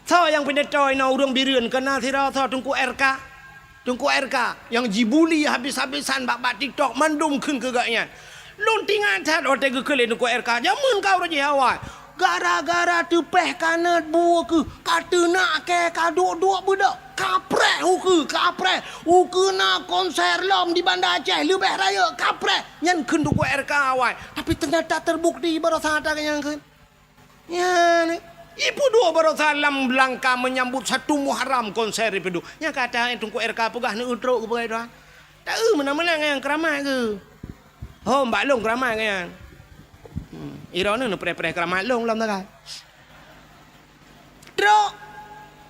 Tho yang pendecoy na urang birian kena thira tho tungku RK yang jibuli habis-habisan bak TikTok mandum khun ke gaknya. Luntingan that ote ke kele tungku RK jamun kau raja awai. Gara-gara tepeh kanat buah ke kata nak ke kaduk-duk budak kaprek huku nak konser lom di Banda Aceh lebih raya kaprek nyan khun tungku RK awai. Tapi ternyata terbukti barasa ada yang khun. Ya ni ibu dua baru salam Belangka menyambut 1 Muharram konser itu. Nya kata tungku RK pegah ni utruk ke begai tuan. Tak mana-mana yang keramai ke. Oh mbak long keramai kan. Irona nu pre-pre keramai long lam tak. Truk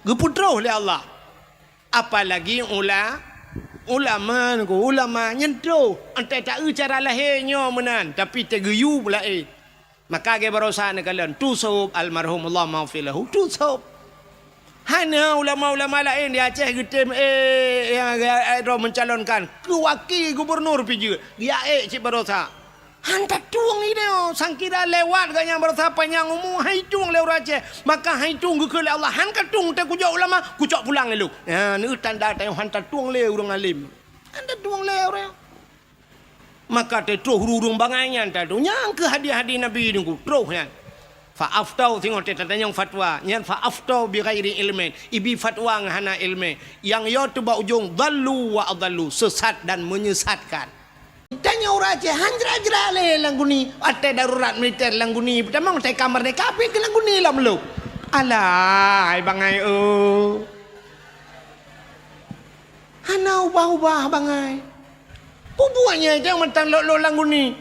geputro oleh Allah. Apalagi ulama nyentro ante tak cara lahirnya menan tapi tegeyu pula maka ge barosan kalian tusub almarhum Allah maghfirlahu tusub hana ulama-ulama lain di Aceh getem yang mencalonkan ke wakil gubernur piji dia cik barosa hantar tuang ini sangkira lewat ganya barosa panjang umum hai tuang lewat Aceh maka hai tuang ke Allah han katung te kujak ulama kucak pulang lu ya ni tanda tayang hantar tuang le urang alim hantar tuang le orang maka te troh urung banganyan tadu nyang ke hadi-hadi nabi nunggu troh nya fa aftau tengok te tanya fatwa nyan fa aftau bi ghairi ilmin ibi fatwa ngahana ilmi yang yo tu ba ujung dallu wa adallu sesat dan menyesatkan tanya ora Aceh hanjra-jra le langguni ate darurat militer langguni pertama te kamar ne kape ke langguni lam lu alah ai bangai hana ubah-ubah bangai pupuanya jangan mentang lo langgu ni.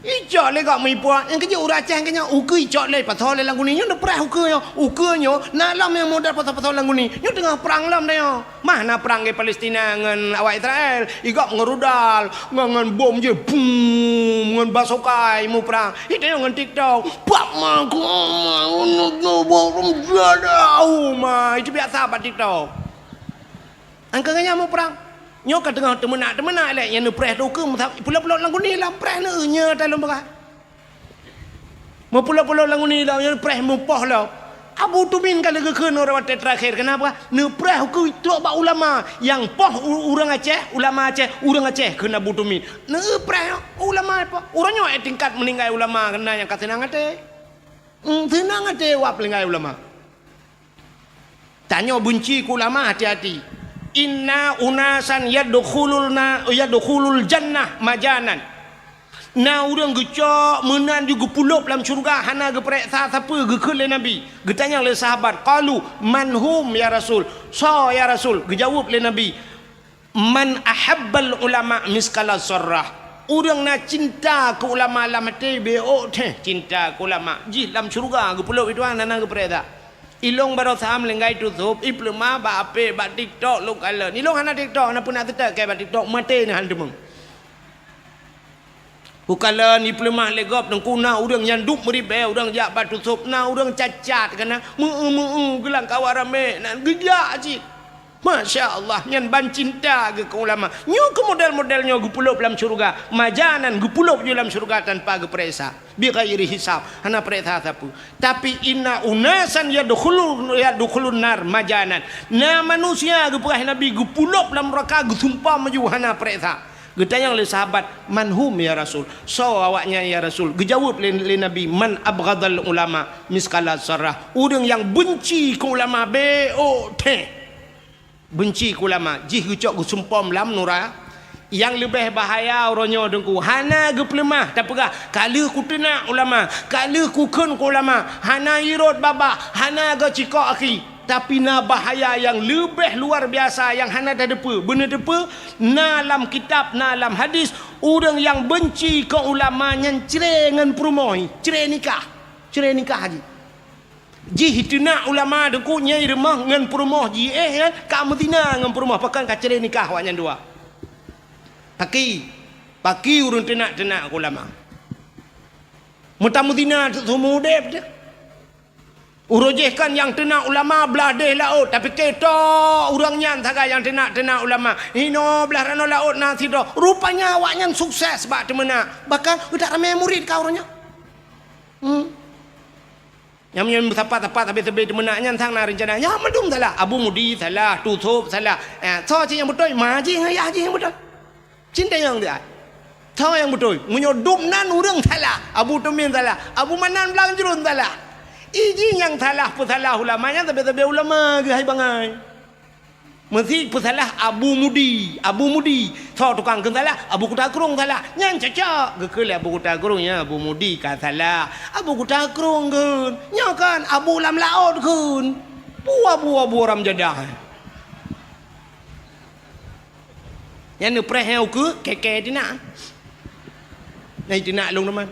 Ijak le gak mipua yang kerja uracah kenya uku ijak le patol le langgu ni nyo perah uku nyo nalam yang modal patol langgu ni nyo tengah perang lam dia. Mana perang ke Palestina ngan awak Israel igak ngerudal ngan bom je boom ngan basokai mu perang. Itu ngan TikTok pak maku ngono bom jadau ma itu biasa pak TikTok. Angkanya mu perang nyo ka tengah temenak lek yang preh tu ke pula-pula langgu ni lah preh ne nya dalam berat mo pula-pula langgu ni lah yang preh mupoh lah Abu Tumin kala ke keun orang terakhir kenapa ne preh ku tok ba ulama yang poh urang Aceh ulama Aceh urang Aceh kena Abu Tumin ne preh ulama apa urangnya tingkat meninggal ulama kena yang katenang ate tenang ate wa meninggal ulama tanya benci ku ulama hati-hati inna unasan yadkhulul jannah majanan na urang gecok menan juga pulup dalam syurga hana ge periksa siapa ge kele nabi ge tanya oleh sahabat qalu manhum ya rasul so ya rasul ge jawab le nabi man ahabbal ulama miskala sarrah urang na cinta ke ulama lam hati beo teh cinta ke ulama ji dalam syurga ge pulup itu hana ge periksa ilong baru saham lenggai tutup iplema ba ape ba TikTok lu kala ilong hana TikTok na pun nak tetak ke ba TikTok mate ni handemeng ukala ni iplema legop nang kuna urang nyanduk meribe urang jak ba tutup na urang cacat kana gelang kawar rame nak gejak cik Masya Allah nyan ban cinta ke ulama nyo ke model-modelnya gupulup dalam syurga majanan gupulup dalam syurga tanpa gepresa bi ghairi hisab hana peresa sapu tapi inna unasan yadkhulun nar majanan na manusia geprah nabi gupulup dalam neraka gesumpah maju hana peresa getanya oleh sahabat manhum ya rasul so awaknya ya rasul gejawab le nabi man abghadal ulama miskala sarah urang yang benci ke ulama benci ke ulama jih gucok gusumpom lam nura yang lebih bahaya orangnya dengku hana ge pelemah tak pegah kala ku tenak ulama kala ku kun ku ulama hana irot baba hana ge cikok aki tapi na bahaya yang lebih luar biasa yang hana dah depa benar depa na dalam kitab na dalam hadis orang yang benci ke ulama yang cerai dengan perumoi cerai nikah haji ji hituna ulama dengku nyai remah ngan perumah ji kan ka Madinah ngan perumah pakan ka cerai nikah wanya dua paki urun tenak ulama mutamudina sumudep dia urujehkan yang tenak ulama belah deh laut tapi ketok urangnya saga yang tenak ulama hino belah rano laut nanti dah rupanya awaknya sukses bak temena bahkan udah ramai murid kau orangnya Yang tepat habis tebih menaknya tang na rencana. Ya madum salah. Abu Mudi salah, tutup salah. So yang betul, maji yang yang betul. Cinta yang dia. So yang betul. Menyodum nan urang salah. Abu Tumin salah. Abu Manan belang jurun salah. Iji yang salah pesalah ulamanya tebih ulama ke hai bangai. Mesti pesalah Abu Mudi. So tukang kan salah. Abu Kutakrung salah. Yang cocok. Gekele Abu Kutakrungnya Abu Mudi kan salah. Abu Kutakrung kan. Nya kan Abu Lam Laut kan. Buah-buah ram jadah. Yang ni preheu ke keke tina. Nai tina long teman.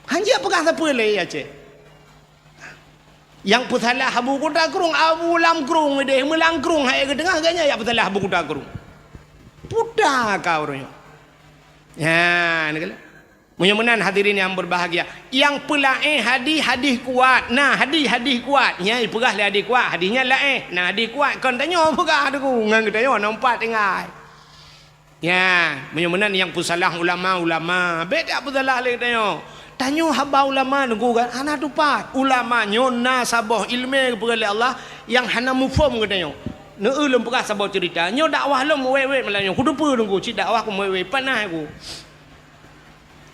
Hanya pegang siapa le ya cik. Yang pesalah Abu Kutakrung, Abu Lam Krung deh, melang krung hai ke tengah ganya ya pesalah Abu Kutakrung. Pudah kau orangnya. Ya, ni kala. Mudah-mudahan hadirin yang berbahagia. Yang pelae hadis kuat. Nah, hadis kuat. Nyai pegah le hadis kuat, hadisnya lae. Nah, hadis kuat kon tanya pegah deku. Ngan kita yo nampak tengah. Ya, mudah-mudahan yang pesalah ulama-ulama, beda pesalah le tanya. Tanya haba ulama nunggu kan ana tupat ulama nyona sabah ilmu kepada Allah yang hana mufhum katanya ne ulum pegah sabah cerita nyo dakwah lum wewe melanyo ku dupa nunggu ci dakwah ku wewe panah aku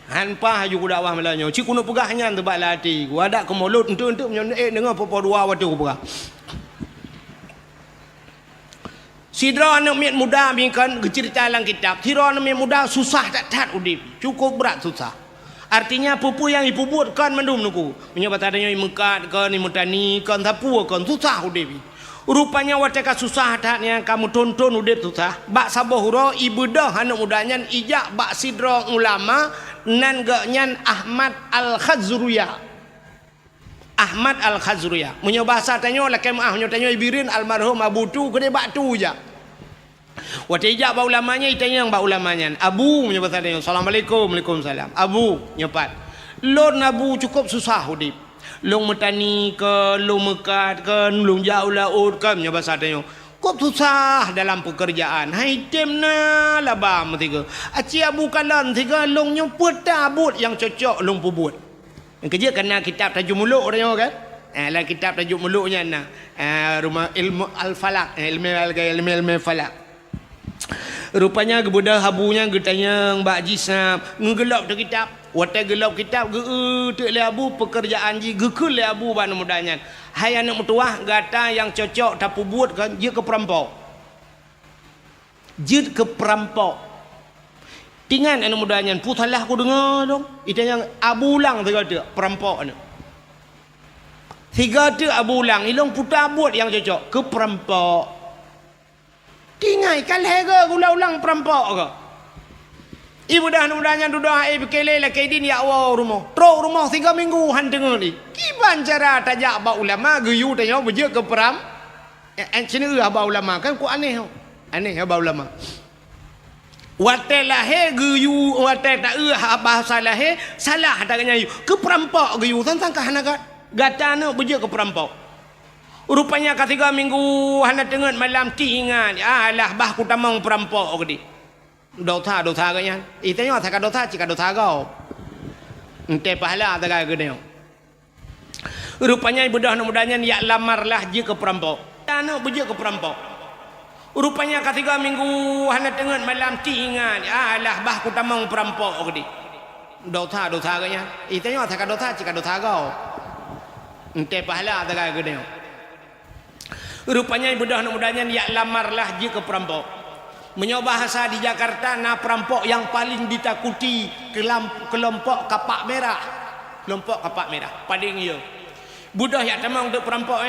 hanpa haju ku dakwah melanyo ci kuno pegah nyan tebak lati ku ada ke mulut untuk nyo dengar popo dua waktu ku pegah sidra anak miat muda bingkan cerita dalam kitab sidra anak miat muda susah tak udip cukup berat susah. Artinya pupu yang ibu buat kan mendum nuku. Menyebut adanya imukat kan imutani kan tapu kan susah udip. Rupanya wateka susah taknya kamu tonton udip susah. Bak sabohuro ibu dah anak mudanya ijak bak sidro ulama nan gaknyan Ahmad Al-Khazruya. Ahmad Al-Khazruya. Menyebut bahasa tanya lah kemah tanya ibirin almarhum Abu tu kene bak tu je. Waktu ijak bau ulamanya itanya yang bau ulamanya Abu menyebut tanya Assalamualaikum Waalaikumsalam Abu nyepat lon Abu cukup susah udip long metani ke long mekat ke long jauh laut ke menyebut tanya kok susah dalam pekerjaan hai temna labam tiga aci Abu kalan tiga long nyemput tabut yang cocok long pubut yang kerja kena kitab tajuk muluk tanya kan lah kitab tajuk muluknya nah rumah ilmu al-falak ilmu falak. Rupanya kebudah habunya getanya mbak jisam ngegelap tu kitab watai gelap kitab ge le Abu pekerjaan ji gekul le Abu ban mudanya hai anak mutuah gata yang cocok tapu buat kan je ke perampok tingan anak mudanya putalah aku dengar dong itu yang Abu Lang tiga perampok anak tiga tu Abu Lang ilong putar buat yang cocok ke perampok tingai kalhe ke ulang perampok ke ibu dah mudanya duduk hai bekele la kaidin ya Allah rumah trok rumah 3 minggu han dengar ni kiban cara tajak ba ulama geyu tanya beje ke peram sini ba ulama kan ku aneh ba ulama wate lahe geyu wate tak bahasa lahe salah tak nyayu ke perampok geyu tentang kahanaga gatana beje ke perampok. Rupanya ketiga minggu hana dengar malam tingan alah bah ku tamang perampok gedi dosa kanya itanya tak dosa cika dosa kau ente pahala tak gede rupanya ibu dah mudanya ya lamarlah je ke perampok anak beje ke perampok rupanya ketiga minggu hana dengar malam tingan alah bah ku tamang perampok gedi dosa kanya itanya tak dosa cika dosa kau ente pahala tak gede rupanya ibu dah mudanya ya lamarlah je ke perampok. Menyoba bahasa di Jakarta na perampok yang paling ditakuti kelompok kapak merah. Kelompok kapak merah paling ya. Budah ya tamang untuk perampok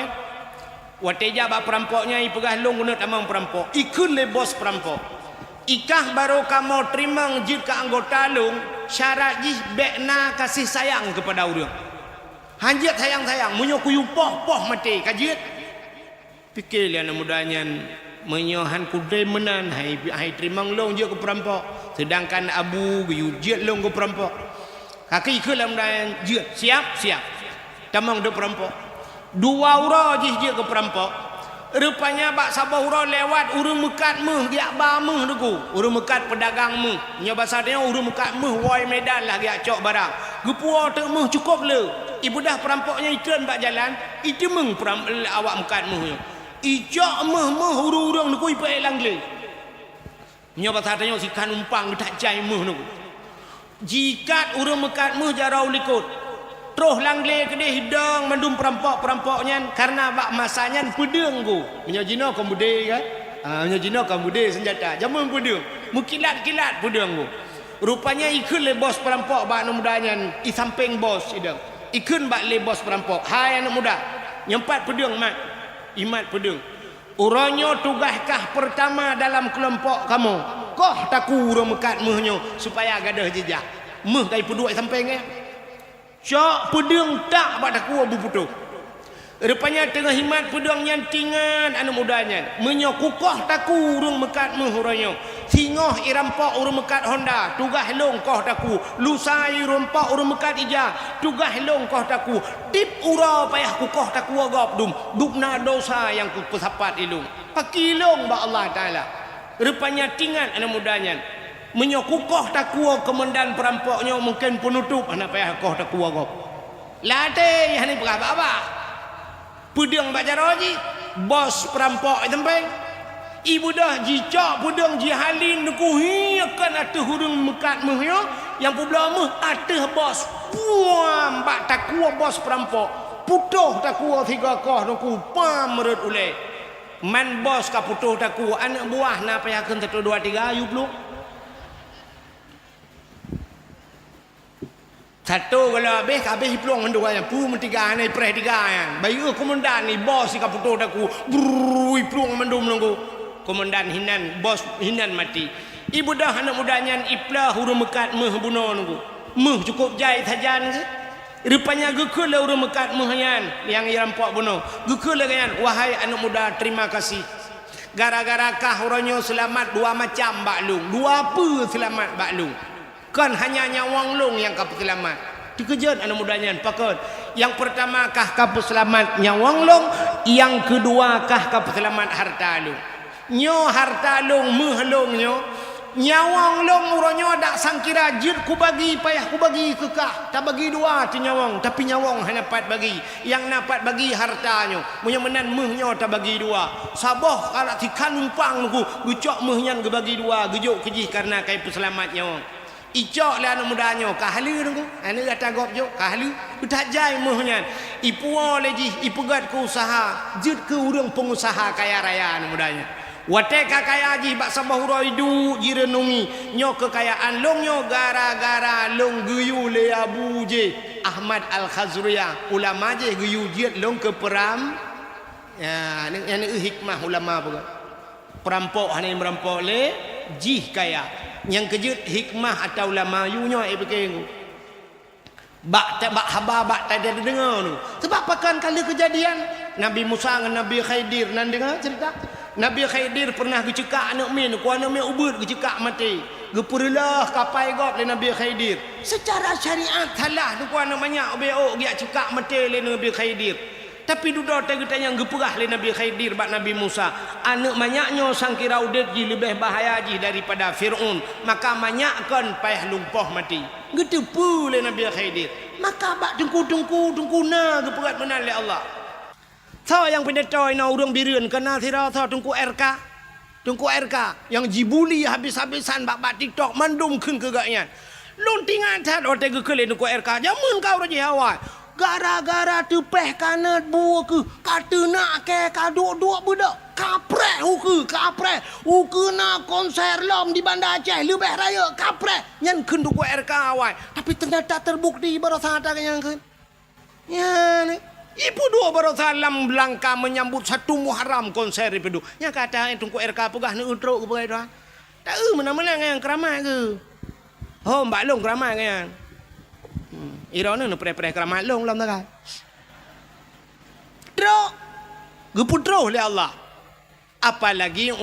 Wateja ba perampoknya ipegah long guna tamang perampok. Ikun le bos perampok. Ikah baru kamu terima jid ke anggota long syarat jih bekna kasih sayang kepada orang. Hanjat sayang-sayang munyokuyu poh mati kajit. Fikir lihat mudanya menyohan kudai menan hai terimang long je ke perampok sedangkan Abu guyujit long ke perampok kaki ke dalam dan jit siap tamang de perampok dua ura je ke perampok rupanya bak sabah ura lewat urung mekat meh giak ba meh deku urung mekat pedagang meh nya bahasa dia urung mekat meh woi medan lah giak cok barang gepua tek meh cukup le ibu dah perampoknya iklan bak jalan itu meng awak mekat muh ijak meh huru-hurung nu kui pe langle nya batanya si kan umpang tak jai meh nu jikat urang mekat meh jarau likut terus langle kedeh hidang mandum perampoknya karena bak masanya pedeng go nya jino kemude kan nya jino kemude senjata jamun pedeng mukilat-kilat pedeng go rupanya ikut le bos perampok bak anak mudanya i samping bos idang ikut bak le bos perampok hai anak muda nyempat pedeng mat imat pedeng uranyo tugaskah pertama dalam kelompok kamu koh taku urang mekat muhnyo supaya gadah jejak muh kai peduk samping cok pedeng tak bak taku abu putuh rupanya tengah himat pedang nyantingan anak mudanya menyokukoh taku urang mekat muhuranyo singoh irampok urang mekat Honda tugah long koh taku lusai rompak urang mekat ija tugah long koh taku tip ura payah kukoh taku agap dum dukna dosa yang ku pesapat ilung pakilong ba Allah taala rupanya tingan anak mudanya menyokukoh taku komandan perampoknya mungkin penutup anak payah koh taku agap lade yani berapa pedang bajaroji bos perampok tempe ibu dah jicak pedang jihalin nukuhi akan atuh hurung mekat muhyo yang publa muh atuh bos puam bak takua bos perampok putuh takua tiga koh nuku pam merut ule man bos ka putuh takua anak buah na payakeun 1 2 3 ayu peluk satu kalau habis peluang mendu yang pu mentiga ni preh tiga yang bayu komandan ni bos si kaputo daku brui peluang mendu menunggu komandan hinan bos hinan mati ibu dah anak mudanya iplah hurung mekat meh buno nunggu meh cukup jai sajan ke rupanya gekul lah hurung mekat mehyan yang irampok buno gekul lah kan wahai anak muda terima kasih gara-gara kah uranyo selamat dua macam baklung dua apa selamat baklung kan hanya nyawang long yang kapu selamat dikejut anak mudanya pakon yang pertama kah kapu selamat nyawang long yang kedua kah kapu selamat harta long nyo harta long meh long nyo nyawang long uronyo dak sangkira jid ku bagi payah ku bagi kekah tak bagi dua ti nyawang tapi nyawang hanya dapat bagi yang dapat bagi hartanyo munyo menan meh nyo tak bagi dua saboh kalau tikan numpang ku gucok meh nyan ge bagi dua gejuk kejih karena kai peselamat nyawang icok lah anak mudanya kahli nunggu anak kata gop jo kahli udah jai muhnya ipu leji ipu gat ke usaha jid ke urang pengusaha kaya raya anak mudanya wate kaya ji bak sabah roidu jirenungi nyo kekayaan long nyo gara-gara long guyu le Abu je Ahmad Al-Khazriyah ulama je guyu jid long ke peram ya ni hikmah ulama pun perampok hanya merampok le jih kaya yang kejut hikmah atau ulama yunya beking bak haba bak tak ada dengar tu sebab pakan kali kejadian Nabi Musa dengan Nabi Khidir nan dengar cerita Nabi Khidir pernah gecekak anak min ku anak min ubud gecekak mati geperlah kapai gop le Nabi Khidir secara syariat salah tu ku anak banyak obeo dia cekak mati le Nabi Khidir tapi duda tanya geperah le Nabi Khidir bak Nabi Musa anak banyaknya sangkira udet ji lebih bahaya ji daripada Firaun maka banyakkan payah lumpuh mati getepu le Nabi Khidir maka bak tungku na geperat menan le Allah tha yang pendetoy na urang bireun kana sira tha tungku RK yang jibuli habis-habisan bak TikTok mandum keun kegaknya luntingan tat ote gekele tungku RK jamun kau raji hawai gara-gara tepeh kanat buah ke kata nak ke kaduk-duk budak kaprek huke nak konser lom di Banda Aceh lebih raya kaprek nyan kenduk RK awal tapi ternyata terbukti barasa ada yang kan ya ni ibu dua barasa lam Belangka menyambut 1 Muharram konser itu yang kata yang tungku RK pegah ni utruk ke begitu tak mana-mana yang keramai ke oh mbak long keramai kan irona nu pre-pre keramat long lam tak dro geputro oleh Allah apalagi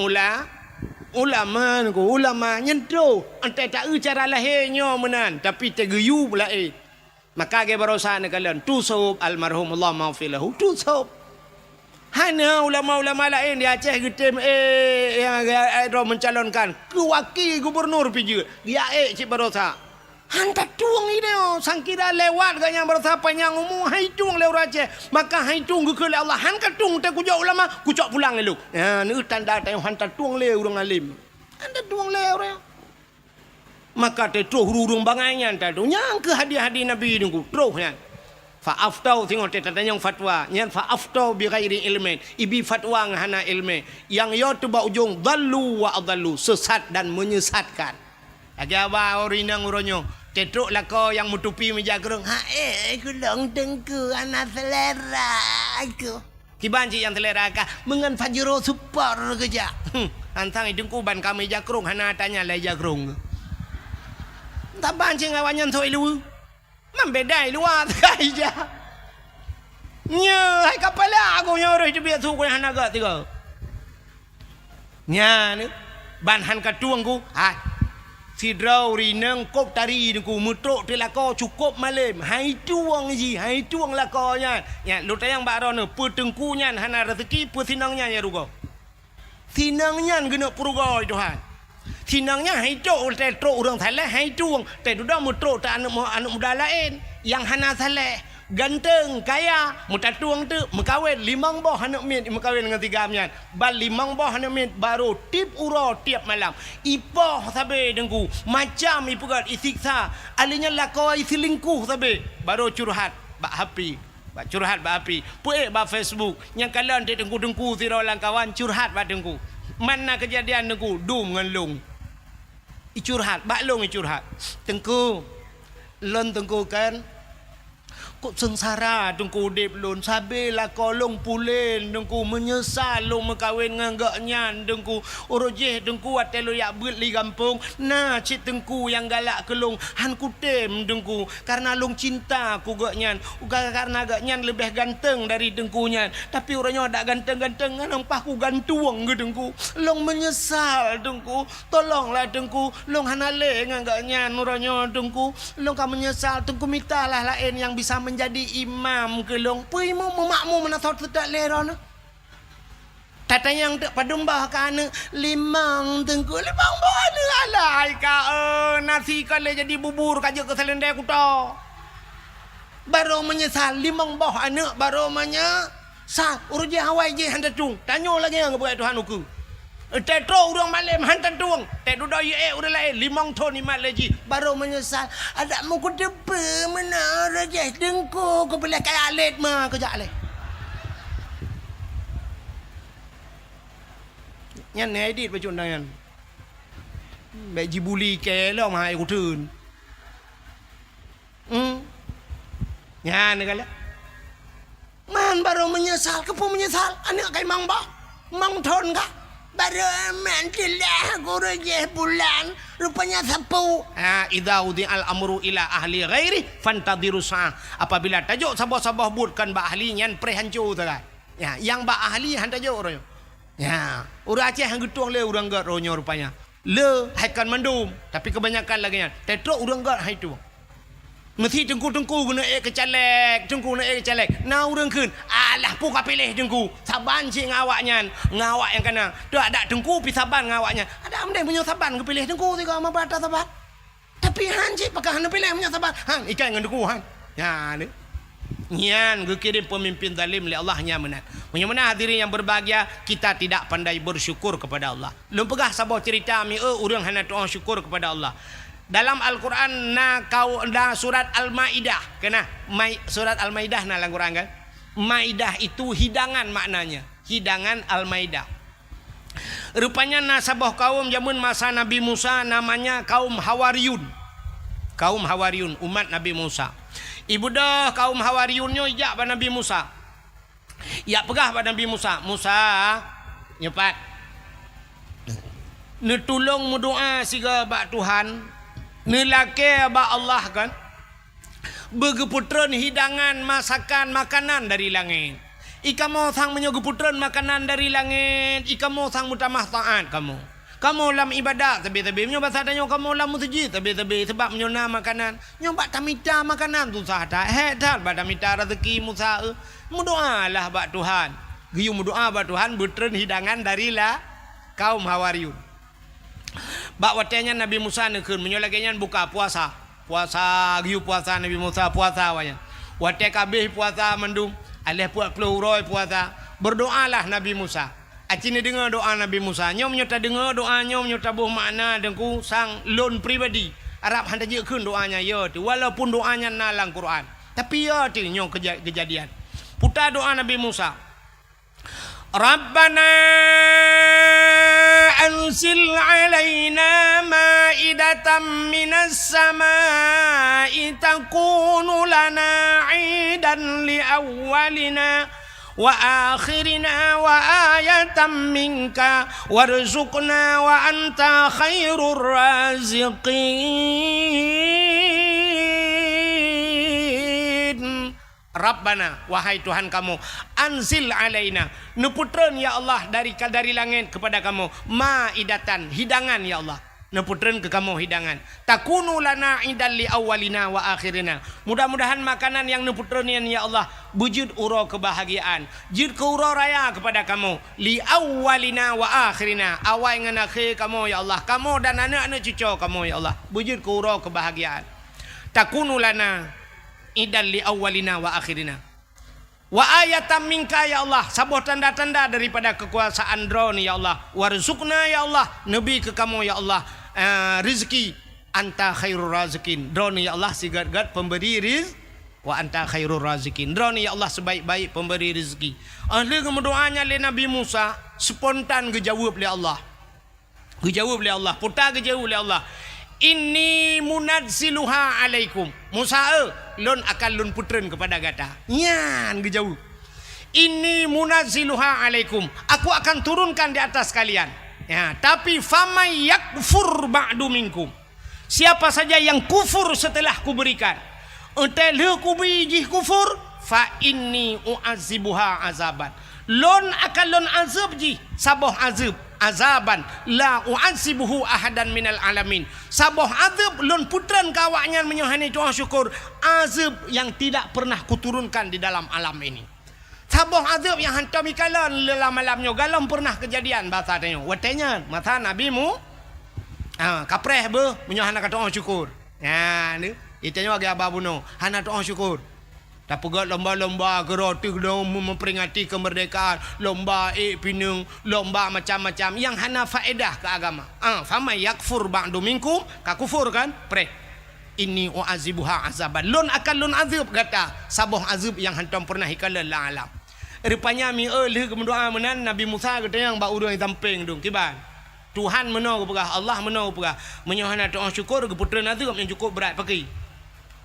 ulama nyentro ante tak cara lahirnya menan tapi tegeyu pula maka ge barosa ne kalian tusub almarhum Allah maghfilahu tusub hanya ulama-ulama lain di Aceh getem yang mencalonkan ke wakil gubernur piji dia cik barosa Hantar tuang ini sang kira lewat ganya bersapa yang umum hai tuang lewat raja maka hai tuang ke Allah han ka tuang te kujak ulama kujak pulang lu ni tanda tayang hantar tuang le urang alim hantar tuang le orang maka te troh urung bangainya tadu nyang ke hadiah-hadiah nabi nunggu trohnya fa aftau tengok te tanyang fatwa nyan fa aftau bi ghairi ilmin ibi fatwa ngahana ilmi yang yo tu ba ujung dallu wa adallu sesat dan menyesatkan agaba orinang uronyo tetruk lako yang mutupi meja gerung aku long tengku anak selera aku kiban cik yang selera kah mengan fajro super keja antang idungku ban kami jakrung hana tanya lai jakrung taban cik ngawanyan thoi lu membedai luar kai ja nya hai kapala aku nyoroi tu biar tu ko hana ga tiga nya ni ban han ka tuangku hai si drau rineng kop tari ku mutruk te lako cukup malam hai tuang ji hai tuang lako nya ya lu tayang ba ron pu tengku nya hana rezeki pu sinangnya ya rugo sinangnya gena purugo Tuhan sinangnya hai tok te truk urang thalah hai tuang te duda mutruk ta anak muda lain yang hana saleh ganteng kaya muta tuang tu mekawin limang boh anak mit mekawin dengan tiga amnya bal limang boh anak mit baru tip uro tiap malam ipoh sabe dengku macam ipugat isiksa alinya lakau isilingkuh sabe baru curhat bak happy bak curhat bak happy puek bak Facebook yang kalian te dengku siralang kawan curhat bak dengku mana kejadian dengku dum ngelung curhat bak long curhat dengku lon dengku kan kok sengsara dengku dip lon sabe la kolong pulen dengku menyesal lo mekawin nganggaknya dengku orojeh dengku atelo yak beut li kampung nah cik dengku yang galak kelong han kutem dengku karena long cinta ku gaknya karena gaknya lebih ganteng dari dengkunya tapi orangnya dak ganteng-ganteng nampak ku gantuang ke dengku long menyesal dengku tolonglah dengku long hanale nganggaknya orangnya dengku long ka menyesal dengku mintalah lain yang bisa menjadi imam ke long pui mu makmu mana thot tak leron tata yang tak padumbah kana limang tengku limang bon alai ka nasi kale jadi bubur kaje ke selendai kuto baru menyesal limang boh anak baru menyesal urje hawai je handa tung tanyo lagi yang buat Tuhan uku tetro urang malam hantar tuang te duda ye urang lain limang ton ni malaji baru menyesal ada mu ku depe mana raja dengku ku boleh kaya alet mah kejak le nyan ne edit baju undangan baji buli ke lo mah ai ku tun nyan ne kala man baru menyesal kepo menyesal anak kai mang ba mang ton ka baru mantilah gurujeh bulan rupanya sapu idza udi al amru ila ahli ghairi fantadiru sa apabila tajuk sabah-sabah budkan ba ahli nyan prehancu tagai ya yang ba ahli han tajuk ro ya urang Aceh hang getuang le urang gat ronyo rupanya le haikan mandum tapi kebanyakan lagi nya tetro urang gat hai tu mesti tengku-tengku guna kecalek tengku nak kecalek na urang keun alah pu ka pilih tengku saban cik ngawaknya ngawak yang kana tu ada tengku pi saban ngawaknya ada amde punya saban ke pilih tengku tiga ma bata saban tapi han cik pakah han pilih punya saban han ikan dengan tengku han ya ni nyan kirim pemimpin zalim li Allah nya menat punya mana hadirin yang berbahagia kita tidak pandai bersyukur kepada Allah lum pegah sabah cerita mi urang hana doa syukur kepada Allah. Dalam Al-Quran surat Al-Maidah kena surat Al-Maidah na Al-Quran kan Maidah itu hidangan maknanya hidangan Al-Maidah rupanya nasabah kaum zaman masa Nabi Musa namanya kaum Hawariyun umat Nabi Musa ibu dah kaum Hawariyunnya ijak pada Nabi Musa ya pegah pada Nabi Musa nyepat netulung mudoa siga bak Tuhan nelake ba Allah kan begeputran hidangan masakan makanan dari langit ika mau sang menyegeputran makanan dari langit ika mau sang mutamah taat kamu lam ibadah tapi nyoba sadanya kamu lam masjid tapi sebab menyona makanan nyoba tamita makanan tu sahada hedat pada mita rezeki Musa mudoalah ba Tuhan giyu mudoa ba Tuhan butran hidangan dari la kaum Hawariyun. Bak watenya Nabi Musa nekeun menyolagenya buka puasa. puasa giu puasa Nabi Musa puasa wanya. Wate kabeh puasa mendung, alih puak keluroi puasa. Berdoalah Nabi Musa. Acini dengar doa Nabi Musa. Nyom nyota dengar doa nyom nyota buh makna dengku sang lon pribadi. Arab hantar je keun doanya ya tu. Walaupun doanya nalang Quran. Tapi ya tu nyom kejadian. Putar doa Nabi Musa. Rabbana anzil alaina ma'idatan minas sama'i takunu lana 'idan li awwalina wa akhirina wa ayatan minka warzuqna wa anta khairur raziqin. Rabbana, wahai Tuhan kamu, anzil alaina, neputren ya Allah dari langit kepada kamu, ma'idatan, hidangan ya Allah. Neputren ke kamu hidangan. Takunu lana idan li awalina wa akhirina. Mudah-mudahan makanan yang neputrenin ya Allah wujud uro kebahagiaan. Jid ke uro raya kepada kamu. Li awalina wa akhirina. Awal dengan akhir kamu ya Allah. Kamu dan anak-anak cucu kamu ya Allah. Wujud ke uro kebahagiaan. Takunu lana idan li awalina wa akhirina. Wa ayatan minka ya Allah. Sebuah tanda-tanda daripada kekuasaan drone ya Allah. Warzuqna ya Allah. Nabi ke kamu ya Allah. Rizki anta khairur razikin. Drone ya Allah sigat-gat pemberi rizki. Wa anta khairur razikin. Drone ya Allah sebaik-baik pemberi rizki. Ahli kemudoanya le Nabi Musa spontan gejawab le Allah. Gejawab le Allah. Putar gejawab le Allah. Inni munazziluha alaikum. Musa lon akan lon putren kepada gata. Nyan gejawab. Inni munazziluha alaikum. Aku akan turunkan di atas kalian. Ya, tapi famay yakfur ba'du minkum. Siapa saja yang kufur setelah kuberikan. Entel kubiji kufur fa inni u'azibuha azaban. Lon akan lon azab ji saboh azab azaban la u'azibuhu ahadan minal alamin. Saboh azab lon putran kawaknya menyohani Tuhan syukur azab yang tidak pernah kuturunkan di dalam alam ini. Saboh azab yang hantar mikalan dalam malamnya galam pernah kejadian bahasa tanya. Watanya mata nabimu kapreh be menyohana ka Tuhan syukur. Ya ni itanya bagi abah bunuh hana Tuhan syukur. Tak pegat lomba-lomba geroti dong memperingati kemerdekaan, lomba pinung, lomba macam-macam yang hana faedah ke agama. Fama yakfur ba'du minkum, ka kufur kan? Pre. Ini u'azibuha azaban. Lon akan lon azab kata. Saboh azab yang hantam pernah hikala la alam. Rupanya mi leh kemendoa menan Nabi Musa kata yang ba urang tamping dong kiban. Tuhan menau pegah, Allah menau pegah. Menyohana Tuhan syukur ke putera azab yang cukup berat pakai.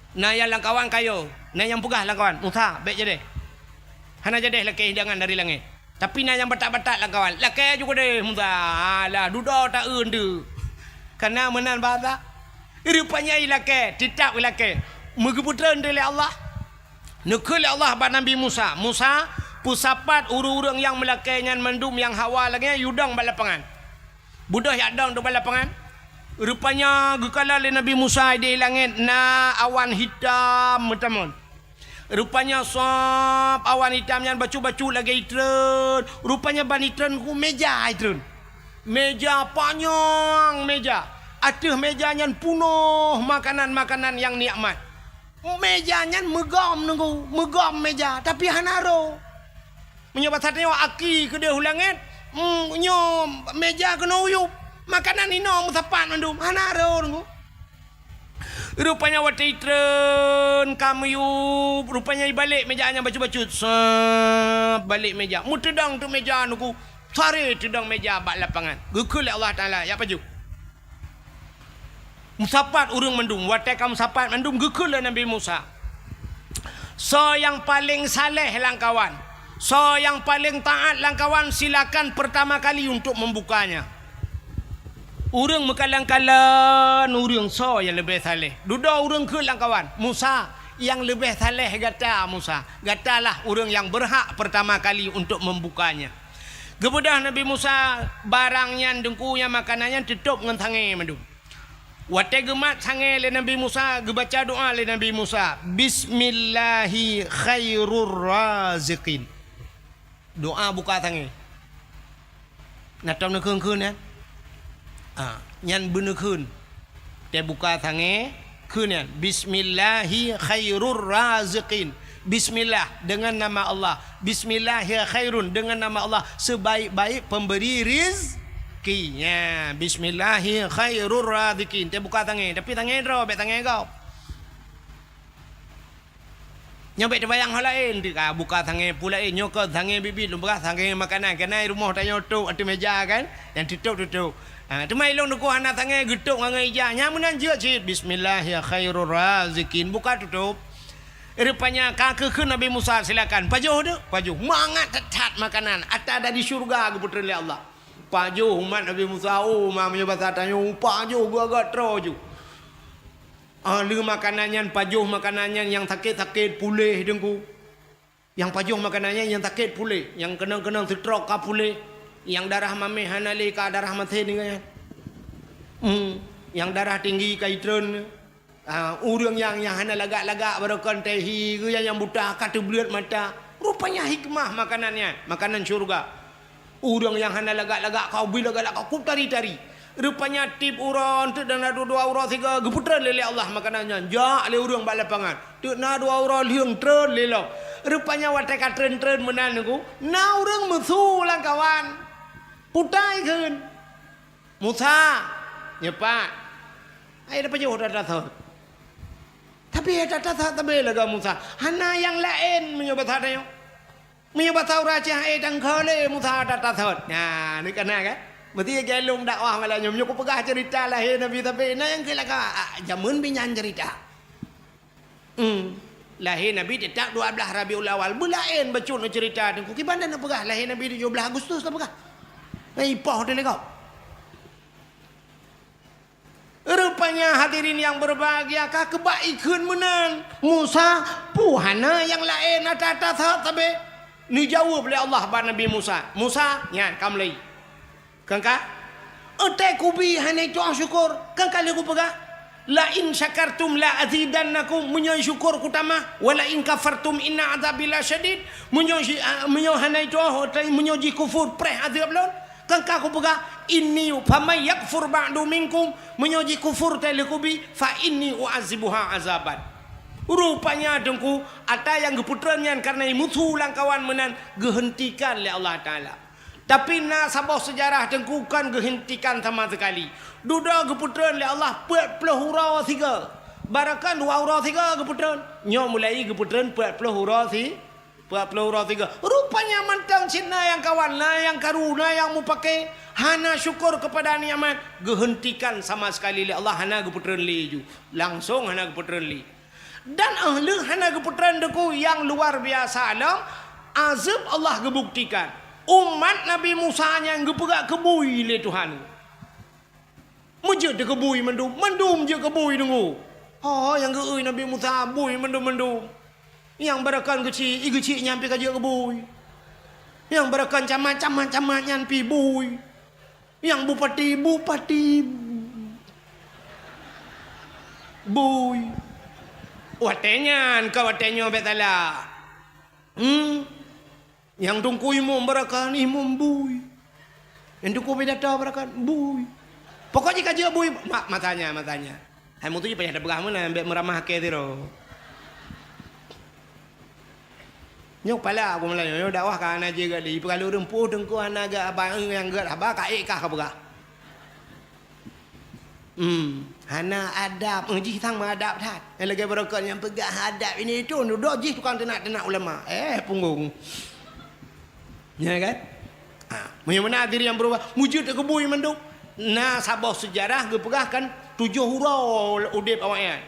Nah yang langkawan kayo, nah yang pegah langkawan. Musa baik jadi. Hana jadi laki hidangan dari langit. Tapi nah yang batak-batak langkawan. Laki juga deh Musa. Alah duda tak undu. Karena menan bahasa. Rupanya laki, tidak laki. Megeputra dari Allah. Nukul Allah pada Nabi Musa. Musa pusapat urang-urang yang melakainya mendum yang hawa lagi yudang balapangan. Budah yak dang tu balapangan. Rupanya gekala le Nabi Musa di langit na awan hitam teman. Rupanya sop awan hitam yang bacu-bacu lagi itren. Rupanya ban itren ku meja itren. Meja panjang meja. Aduh mejanya penuh makanan-makanan yang nikmat. Mejanya megam nunggu, megam meja tapi hanaro. Menyobat satnya aki ke dia langit. Nyo meja kena uyup. Makanan ini musapan mandum hanaro nunggu. Rupanya waktu itren kami yuk. Rupanya balik mejanya bacu-bacu. Balik meja. Mu tedang tu meja nunggu. Sari tedang meja bak lapangan. Gukul Allah Ta'ala. Ya paju. Musapat urang mendung. Watai kamu sapat mendung gekul Nabi Musa. So yang paling saleh langkawan. So yang paling taat langkawan silakan pertama kali untuk membukanya. Urang mekalang-kalang urang so yang lebih saleh. Duda urang ke langkawan. Musa yang lebih saleh gata Musa. Gatalah urang yang berhak pertama kali untuk membukanya. Kemudian Nabi Musa barangnya dengkunya makanannya tutup dengan tangan mendung. Watai gemat sangai le Nabi Musa, gebaca doa le Nabi Musa. Bismillahi khairur raziqin. Doa buka sangai. Natam nak kun ya. Nyan bener kun. Dia buka sangai. Kemudian bismillahi khairur raziqin. Bismillah dengan nama Allah. Bismillahi khairun dengan nama Allah sebaik-baik pemberi rizkinya. Bismillahi khairur raziqin. Dia buka tangan, tapi tangan ro, bet tangan kau. Nyobek terbayang hal lain, dia buka tangan pula nyokot tangan bibit lumbah tangan makanan kenai rumah tanya tok atas meja kan, yang tutup. Tu mai long duku anak tangan getuk ngai ija, nyamunan je cit bismillah ya khairur razikin, buka tutup. Rupanya kaki ke Nabi Musa silakan. Pajuh tu, pajuh. Mangat tetat makanan. Atas ada di syurga ke putera Allah. Pajuh umat Nabi Musa. Oh, mamanya bahasa tanya. Pajuh gua agak teroju. Ahli makanannya, pajuh makanannya yang sakit-sakit pulih dengku. Yang pajuh makanannya yang sakit pulih. Yang kena-kena stroke ka pulih. Yang darah mamih hanali ka darah mati dengan. Yang darah tinggi ka itron. Orang yang hana lagak-lagak berakan tehi ke yang buta kata belut mata. Rupanya hikmah makanannya. Makanan syurga. Orang yang hana lagak-lagak kau bila lagak kau tari-tari. Rupanya tip orang tu dan ada dua orang tiga geputra lele Allah makanannya. Ja le orang bak lapangan. Tu na dua orang liang tren lelok. Rupanya wateka tren-tren menan aku. Na orang musuh lang kawan. Putai kan. Musa nyepat. Ai dapat jauh dah tahu. Tapi ada tak bela Musa. Hana yang lain menyobat hadanya. Menyobat tahu raja dan kale Musa tak tahu. Nah, ni kena kan? Berarti gelung dakwah malanya menyuku pegah cerita lahir Nabi tapi nah yang kelaka jamun binyan cerita. Lahir Nabi tak 12 Rabiul Awal. Bulain bacun cerita tu. Ki bandar nak pegah lahir Nabi 17 Agustus tak pegah. Ai poh dia kau. Rupanya hadirin yang berbahagia kebaikan menang. Musa puhana yang lain atas tapi ni jawab oleh Allah pada Nabi Musa. Musa, ya kamu lagi. Kangka? Otak kubi hanya itu syukur. Kangka lagu pegah. La in syakartum la azidannakum munyon syukur kutama wala in kafartum inna adzabil syadid munyon hanya itu munyon kufur preh azab lon. Kangka aku pegah inni famay yakfur ba'du minkum menyoji kufur telekubi fa inni u'azibuha azaban. Rupanya dengku ada yang geputrannya karena musuh langkawan menan gehentikan oleh Allah Ta'ala. Tapi na sabah sejarah dengku kan gehentikan sama sekali. Duda geputran oleh Allah 40 hurau 3. Barakan 2 hurau 3 geputran. Nyo mulai geputran 40 hurau 3. 40 hurau 3. Rupanya mantang Cina yang kawan lah yang karuna yang mau pakai hana syukur kepada nikmat gehentikan sama sekali oleh Allah hana geputran li ju. Langsung hana geputran li. Dan ahli hana geputran deku yang luar biasa alam azab Allah gebuktikan. Umat Nabi Musa yang gepegak kebui le Tuhan. Mujud de kebui mendum je kebui dengu. Oh yang geui Nabi Musa bui mendum. Yang berakan kecil nyampe kerja kebui. Yang berakan camat nyampe bui. Yang bupati bui. Watenya kau watenya betala. Yang tungku imum berakan imum bui. Yang tungku bedata berakan bui. Pokoknya kerja bui matanya. Hai mutu je payah dah berah mana ambil meramah ke tiro. Nyok pala aku mulai nyok dakwah kan aja gali perlu rempuh dengku anaga abang yang gerak abah kaik kah kabga. Hana adab ngaji tang adab tat. Yang lagi berokok yang pegang adab ini itu duduk ji tukang tenak ulama. Punggung. Ya kan? Mana diri yang berubah wujud ke bui menduk. Nah sabah sejarah gepegahkan 7 hurau udip awaknya.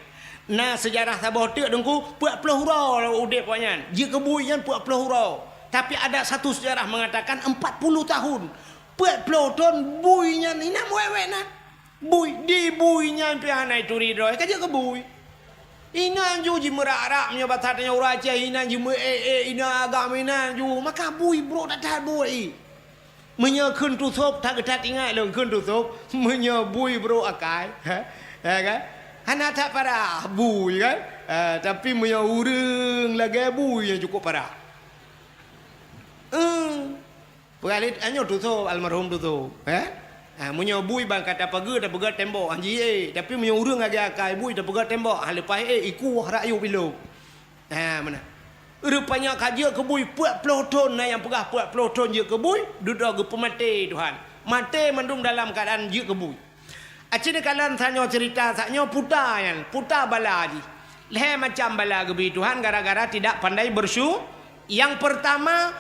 Nah sejarah sabah tu dengku 40 hurau udip awaknya. Jika kebuian 40 hurau. Tapi ada satu sejarah mengatakan 40 tahun. 40 tahun buinya ni nak wewek nak. Bui di buinya piana itu ridho. Kerja ke bui. Ina ju ji merak-rak punya batatnya uraja ina ji ina agama ina ju maka bui bro tak bui. Menya kun tu sop tak ketat ingat lo kun tu sop menya bui bro akai. Ha kan? Hana tak parah bui kan? Tapi menya urang lagi bui yang cukup parah. Pegalit anyo tu sop almarhum tu sop. Munyo bui bang kata pagi dah pegat tembok anji tapi munyo urang agak akai bui dah pegat tembok lepas iku rayu bilo. Mana? Rupanya kaji ke bui 40 ton yang pegah 40 ton je ke bui duduk ke pemati Tuhan. Mati mendung dalam keadaan je ke bui. Acik kalian tanya cerita saknya puta bala ji. Leh macam bala gebi Tuhan gara-gara tidak pandai bersyukur. Yang pertama,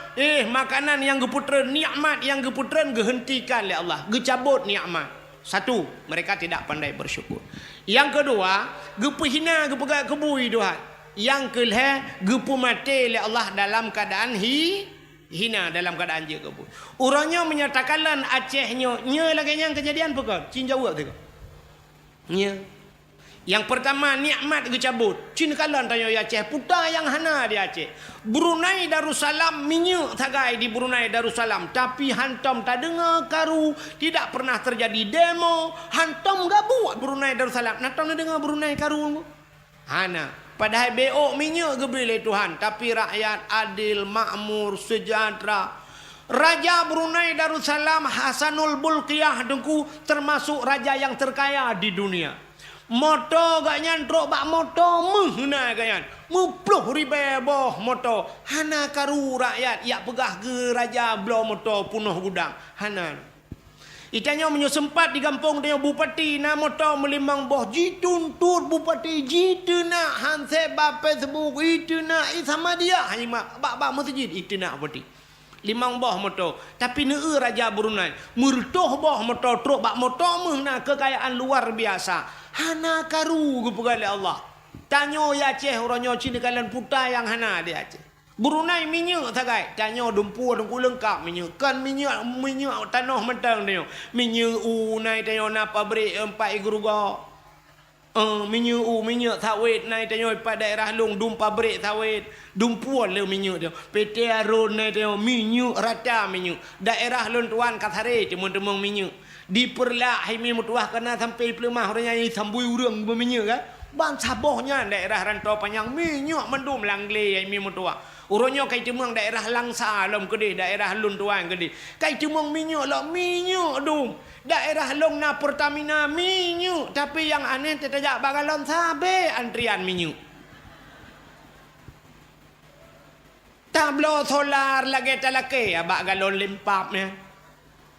makanan yang geputren, nikmat yang geputren gehentikan oleh Allah, gecabut nikmat. Satu, mereka tidak pandai bersyukur. Yang kedua, gepehina gepegak kebui Tuhan. Yang kelih, gepu mati oleh Allah dalam keadaan hina dalam keadaan je kebui. Orangnya menyatakanlah Acehnya, nya lagi yang kejadian pekon, cin jawab tu. Nya. Yang pertama nikmat gecabut. Cin kalan tanya ya Aceh, puta yang hana di Aceh. Brunei Darussalam minyak tagai di Brunei Darussalam, tapi hantam tak dengar karu, tidak pernah terjadi demo, hantam gak buat Brunei Darussalam. Hantam dengar Brunei karu. Hana. Padahal beok minyak gebile Tuhan, tapi rakyat adil, makmur, sejahtera. Raja Brunei Darussalam Hasanul Bolkiah dengku termasuk raja yang terkaya di dunia. Moto gak nyantrok bak moto mehna ganyan. 10,000 boh moto. Hana karu rakyat yak pegah ke raja blo moto punuh gudang. Hana. Itanya sempat di kampung dia bupati na moto melimang boh jituntut bupati jituna hanse bape sebuk ituna sama dia hanya bak masjid ituna bupati. 5 boh moto. Tapi ne raja Brunei mertoh boh moto truk bak moto mehna kekayaan luar biasa. Hana karu kepada Allah. Tanyo ya Aceh orangnya Cina kalian puta yang hana dia Aceh. Brunei minyak tagai. Tanyo dumpu lengkap minyak. Kan minyak tanah mentang dia. Minyak nai tanyo na pabrik 4 geruga. Minyak sawit nai tanyo pada daerah Long dum pabrik sawit. Dumpu le minyak dia. PT Arun nai tanyo minyak rata minyak. Daerah Long Tuan Kathare temung minyak. Diperlah himi mutuah kena sampai pelemah orangnya ini sambui urang berminyak kan. Bang sabohnya daerah rantau panjang minyak mendum langle himi mutuah. Orangnya kai temang daerah Langsa lom gede, daerah Lun Tuan gede. Kai temang minyak lah minyak dum. Daerah Long na Pertamina minyak, tapi yang aneh tetajak bagalon sabe antrian minyak. Tablo solar lagi talake abak galon limpapnya.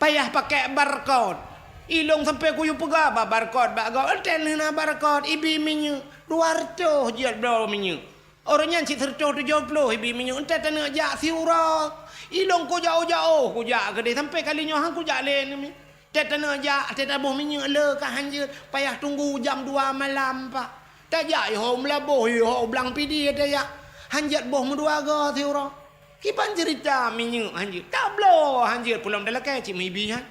Payah pakai barcode. Ilong sampai kuyu pegah barcode bagau. Enten na barcode ibi minyak 200 je bro minyak. Orangnya si 170 ibi minyak. Enten tena jak siurak. Ilong ku jauh-jauh ku jak gede sampai kalinya hang ku jak len ni. Enten tena jak tetabuh minyak le ka hanjeut. Payah tunggu jam 2 malam pak. Tak jak yo melabuh yo blang pidi ada ya. Hanjat boh menduaga siurak. Kipan cerita minyak hanjir. Tak bloh hanjir pulang dalam kai cik mibi han.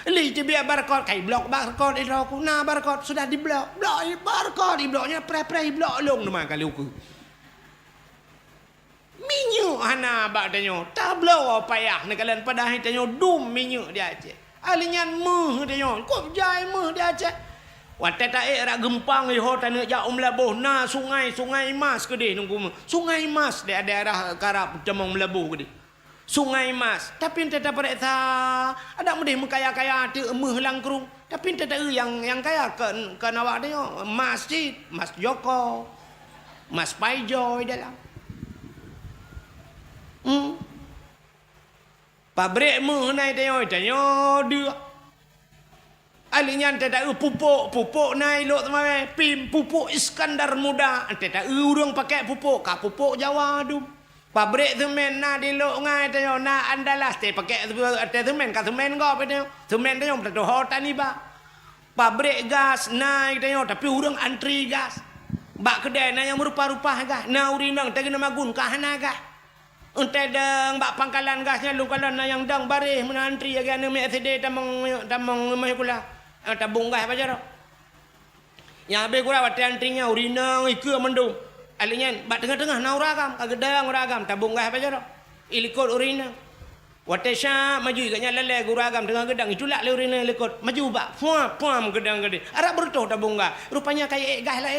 Li je biar barcode kai blok barcode itu aku. Nah barcode sudah di blok. Blok barcode di bloknya pre blok long nama kali aku. Minyak hana bak tanyo. Tak bloh payah nak kalian pada hai tanyo dum minyak dia Aceh. Alinyan meh tanyo. Kop jai meh dia Aceh. Watai tak rak gempang iho tanah jak Melabuh na sungai Mas gede nunggu sungai Mas di daerah Karab Temong Melabuh gede sungai Mas tapi ente tak periksa ada mudih mekaya-kaya ti emeh langkrung tapi ente tak yang kaya ke awak dia masjid Mas Joko Mas Paijoy dalam pabrik meh nai dia dia Alinyan tidak pupuk naik lok teman pim pupuk Iskandar Muda tidak urang pakai pupuk pupuk Jawa tu pabrik semen na di lok ngai tayo na Andalas te pakai semen semen kau pada semen tayo betul hotan ni ba pabrik gas naik tayo tapi urang antri gas bak kedai na yang merupa-rupa gas na urinang tagi nama gun kahana gas Untai dang bak pangkalan gasnya lu kalau na yang dang barih menantri ya kan SD tamang mah kula tabung gas apa jaro yang habis kura wat antrinya urinang ikeu mendung alinya bak tengah-tengah na uragam kagedang uragam tabung gas apa jaro ilikot urinang watesha maju iganya lele uragam tengah gedang itulah le urinang ilikot maju bak puam gedang gede arah bertoh tabung gas rupanya kayak gas lah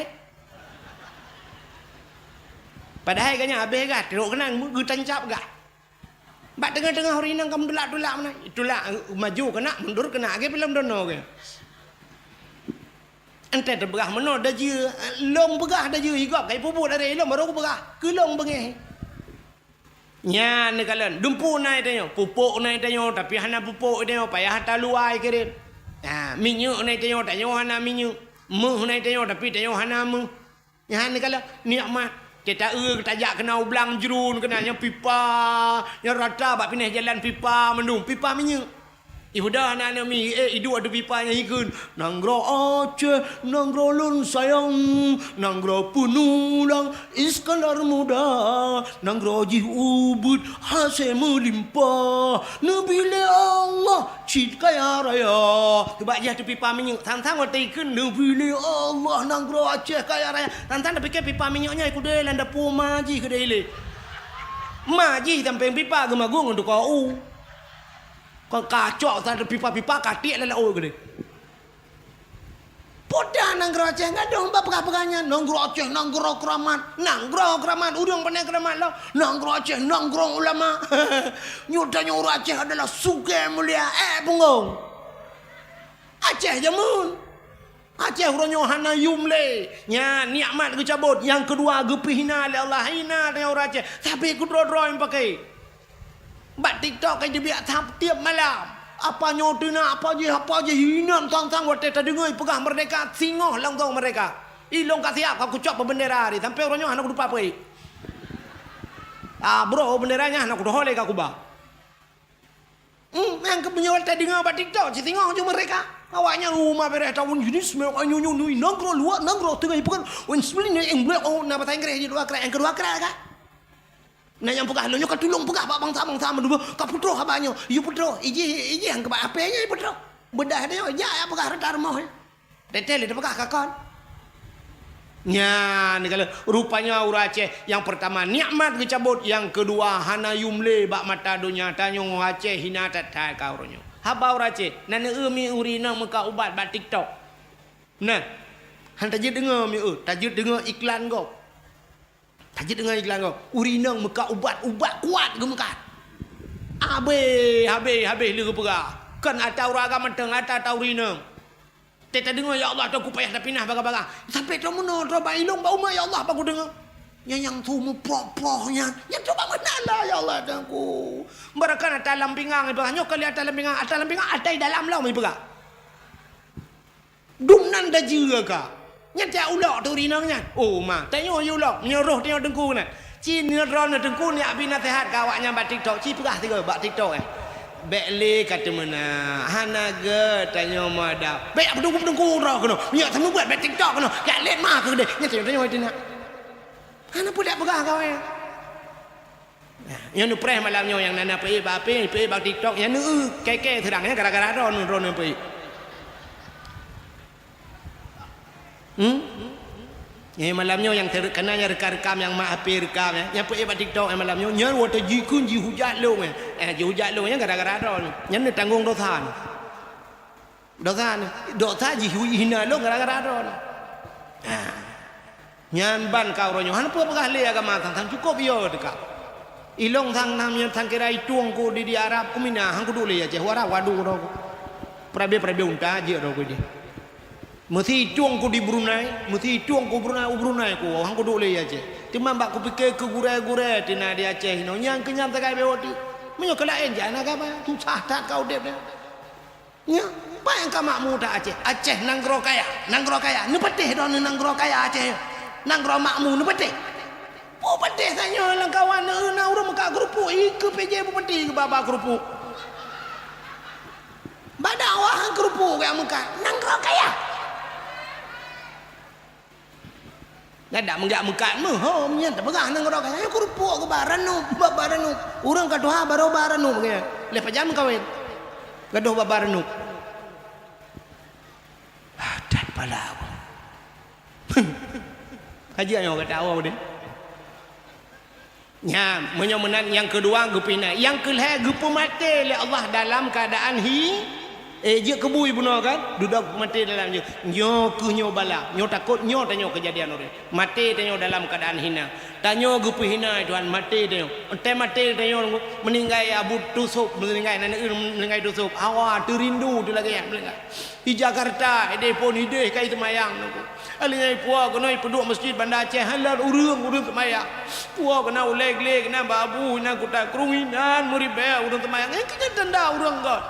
Padahal kanya habis gas, teruk kenang, gu tancap gas. Bak tengah-tengah hari nang kamu dolak-dolak mana? Itulah maju kena, mundur kena ke film dono ke. Ente terberah mana dah je, long berah dah je igap kai pupuk dari long baru berah. Ke long bengeh. Nya ni kalian, dumpu naik tanya, pupuk naik tanya tapi hana pupuk tanya payah hantar luai ke dia. Minyak naik tanya hana minyak. Meh naik tanya tapi tanya hana meh. Ya ni kalian nikmat. Kita tajak kena ublang jerun kena yang pipa yang rata bak pindah jalan pipa mendung pipa minyak ihudah anak-anak mi hidup ada pipa yang ikun nanggro Aceh nanggro lun sayang nanggro penulang Iskandar muda nanggro jih ubud hasil melimpah nebile Allah cid kaya raya tebak jah tu pipa minyak tang-tang waktu ikun nebile Allah nanggro Aceh kaya raya tang-tang dah fikir pipa minyaknya ikut dia landa pu maji ke dia ile maji sampai pipa gemagung untuk kau kau kacau tak ada pipa-pipa katik lah oh gede. Podah nanggro Aceh enggak dong apa-apanya nanggro Aceh nanggro keramat urang pandai keramat lah nanggro Aceh nanggro ulama nyudanya orang Aceh adalah suge mulia bungung Aceh jamun Aceh urangnya hana yumle nya nikmat ke cabut yang kedua gepi hina oleh Allah hina dengan orang Aceh tapi ku dro-dro yang pakai Bak TikTok kan dia biar tiap malam. Apa nyodina, apa je hina tang-tang waktu tak dengar pegah merdeka singoh langtong mereka. Ilong kat siap aku cop bendera hari sampai orangnya anak lupa apa. Bro benderanya anak udah holek aku ba. Yang kepenyawal tak dengar bak TikTok singoh je mereka. Awaknya rumah beres tahun jenis memang nyunyu nangro luar nangro tengah bukan wen sebenarnya yang blek nak batang kerja dua kerak yang kedua kerak kan. Nah yang pegah lo nyok tulung pegah pak bangsa dulu ka putro habanyo yu putro iji yang ke apenya putro bedah dia ya pegah redar moh detel dia pegah kakon nya ni kalau rupanya orang Aceh yang pertama nikmat dicabut yang kedua hana yumle bak mata dunia tanyong Aceh hina tatai ka oronyo haba orang Aceh nana mi urina muka ubat bak TikTok nah han tajid dengar mi tajid dengar iklan kau tajid dengan iklan kau urinang muka ubat kuat ke muka habis lu perah kan atau raga menteng atau urinang teta dengar ya Allah aku payah dah pinah baga-baga sampai tu mana tu bailong bau ma ya Allah aku dengar yang tu mu proh-prohnya yang coba menala ya Allah aku berakan atas lampingang ibu hanya kali atas lampingang atas dalam lah mi perah dumnan dah juga nyata ulok tu rinangnya tanya ulok nyeruh tengok dengku nak cina ron dengku ni abi nasihat kawaknya bak TikTok perah tiga bak TikTok bekle kata mana hanaga tanya madap bek dengku roh kena nya temu buat bak TikTok kena kat let mah ke dia nya tanya itu nak hana pula perah kau yang nu preh malamnya yang nana pe bak TikTok yang nu keke terangnya gara-gara ron pe malamnya yang terkenanya rekam yang mak api rekam yang pergi buat TikTok malamnya nyar waktu jikun hujat lu hujat lu yang gara-gara ron yang ni tanggung dosa hina lu gara-gara ron nyan ban kau ronyo han pegah le agama tang cukup yo dekat ilong tang namnya tang kira ituang ku di Arab ku mina hang ku dule aja wara wadu ro prabe unta je ro ku di mesti tuang ku di Brunei Brunei ku hang ku dole aja cuma mbak ku pikir ke gure-gure tina di Aceh no nyang kenyam takai bewoti menyo kelain jana ka ba tu sahtat kau dep nya ba yang ka makmu ta Aceh nanggro kaya nu petih don nanggro kaya Aceh nanggro makmu nu petih petih tanya lang kawan na urang ka grupu ke PJ petih ke baba grupu badawah grupu ka muka nanggro kaya Nada menggak mekat mah nya tak pegah nang rok ayo kurupuk ke baranu urang kadoha baro baranu ge le pajam kawin gadoh baranu dan pala haji ayo kata awak deh nya menyomenan yang kedua gupina yang kelih gupu mati oleh Allah dalam keadaan Je kebui bunuh kan duduk mati dalam je nyo ke nyo bala nyo takut nyo tanyo kejadian orang mati tanyo dalam keadaan hina tanyo gupu hina tuan mati tanyo ente mati tanyo meninggai abu tusuk meninggai nenek meninggai tusuk awak terindu tu lagi yang meninggai di Jakarta ide pun ide kai temayang tu alingai puak kena penduduk masjid Bandar Aceh halal urang temayang puak kena uleg-leg kena babu kena kutai kerunginan muribaya urang temayang kita tenda urang god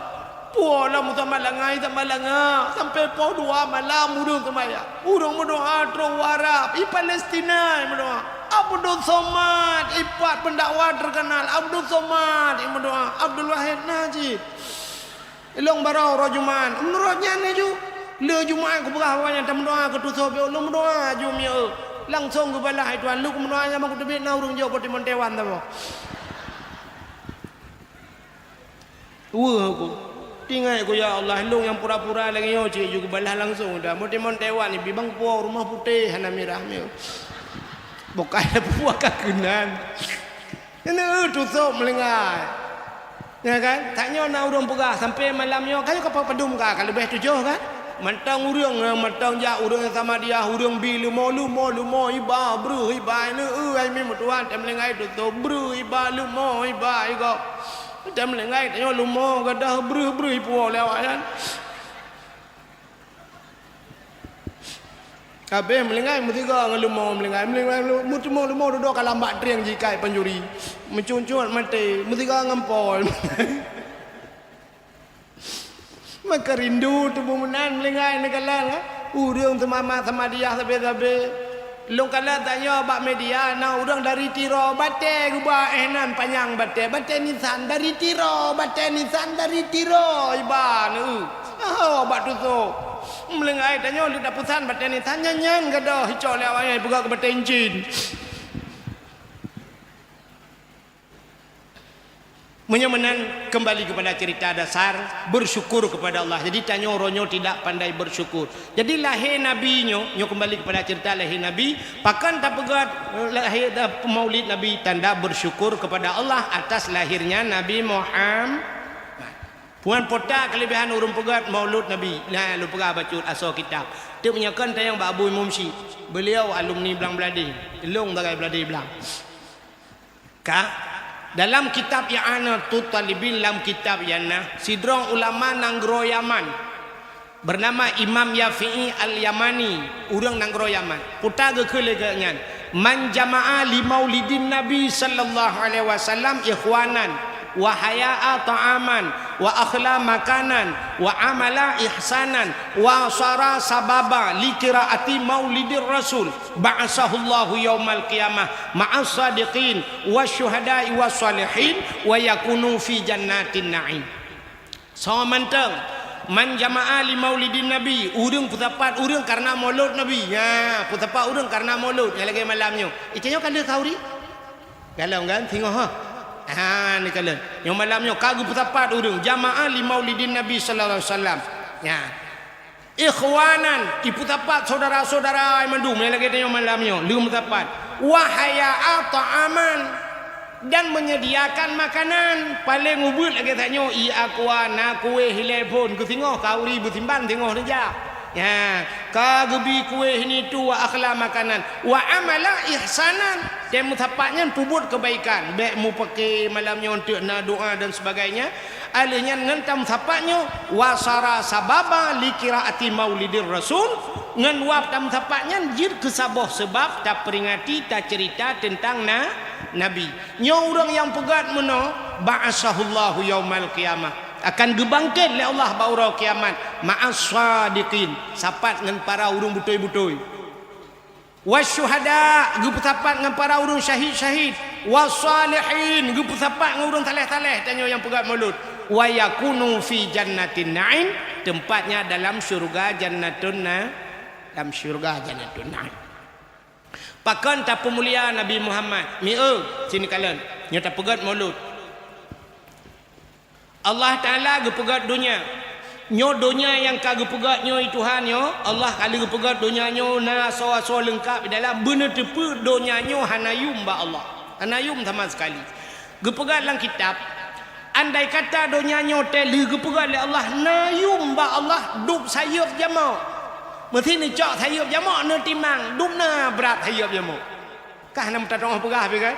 puak lah muta malangai tak malanga sampai pau 2 malam urang temayang urang berdoa terus warap i Palestina berdoa Abdul Somad ipat pendakwa terkenal Abdul Somad berdoa Abdul Wahid Najib Ilong barau rojuman menurutnya ni ju le Jumaat ku berah awalnya tak mendoa ke tutup be ulung mendoa ju mi langsung ke bala tuan lu mendoa nya mak tebik na urang jauh poti montewan ta bo aku tinggal aku ya Allah lu yang pura-pura lagi yo cik ju ke bala langsung dah poti montewan ni bibang puau rumah putih hana merah mi bukan puak kakenan ini tutup melengai ya kan taknya na urang pegah sampai malamnya kayu kapal pedum ka kalau lebih 7 kan mantang urang mantang ja urang sama dia urang bi lumo iba bru iba ne ai mi mutuan tem lengai tu bru iba lumo iba go tem lengai taknya lumo gadah bru ipo lewat kan kabeh melengai mutiga ngelumo melengai lumo duduk kalau mbak triang jikai penjuri mencuncut mati mutiga ngempol maka rindu tubuh menan melengai negalan urang temama sama dia sabe long kala tanya bak media na urang dari tiro bate gubah enan panjang bate nisan dari tiro iban bak tusuk melengai tanya lidah pusan badan ni tanya nyan gadah hicau lewat buka ke badan jin menyamanan kembali kepada cerita dasar bersyukur kepada Allah. Jadi tanya orangnya tidak pandai bersyukur. Jadi lahir Nabi nyo kembali kepada cerita lahir Nabi pakan tak pegat lahir maulid Nabi tanda bersyukur kepada Allah atas lahirnya Nabi Muhammad. Puan pota kelebihan urung pegat maulud Nabi. Nah, lu pegah baca asal kitab. Dia menyakan tayang Pak Abu Mumsi. Beliau alumni Belang Beladi. Telung tagai Beladi Belang. Dalam kitab I'anatul Talibin dalam kitab Yana, sidrong ulama nanggro Yaman bernama Imam Yafi'i Al-Yamani, urang nanggro Yaman. Puta ke kelegangan. Man jama'a li maulidin Nabi sallallahu alaihi wasallam ikhwanan wa haya'a ta'aman wa akhla makanan wa amala ihsanan wa sara sababa li qiraati maulidir rasul ba'asahullahu yaumal qiyamah ma'as sadiqin wasyuhada'i wassalihin wa yakunu fi jannatin na'im. So manteng man jama'a li maulidin nabi urang putapat urang karena maulud nabi ya putapat urang karena maulud yang lagi malamnya icanyo kan dia kauri galau kan tengok ni kalian yang malamnya kagu putapat urang jamaah li maulidin nabi sallallahu alaihi wasallam ya ikhwanan iputapat saudara-saudara mandum yang lagi yang malamnya lu putapat wahaya ta'aman dan menyediakan makanan paling ubud lagi tanya i akuana kue hilebon ku tengok kauri butimbang tengok saja ya kagebi kue ini tu wa akhla makanan wa amala ihsanan dan mutapaknya pubut kebaikan baik mu pakai malamnya untuk na doa dan sebagainya alihnya ngentam tapaknya wasara sababa li qiraati maulidir rasul ngan wap tam tapaknya jir kesabah sebab tak peringati tak cerita tentang nabi nyo orang yang pegat meno ba'asahullahu yaumal qiyamah akan dibangkit oleh Allah baurau kiamat ma'as sadiqin sapat dengan para urung butoi-butoi wasyuhada gupu sapat dengan para urung syahid-syahid wasalihin gupu sapat dengan urung taleh-taleh tanya yang pegat maulud wa yakunu fi jannatin na'im tempatnya dalam syurga jannatun dalam syurga jannatun na'im. Pakan tak pemulia Nabi Muhammad sini kalian nyo tak pegat maulud Allah Ta'ala gepegat dunia nyo dunia yang kagak pegat nyo Tuhan nyo Allah kali gepegat dunia nyo na so lengkap dalam benar tepu dunia nyo hanayum ba Allah hanayum sama sekali gepegat dalam kitab andai kata dunia nyote lege pegal oleh Allah nayum ba Allah duk sayup jamak mesti ni cak sayup jamak ne timang duk na berat sayup jamak kah nam ta tong pegah bi kan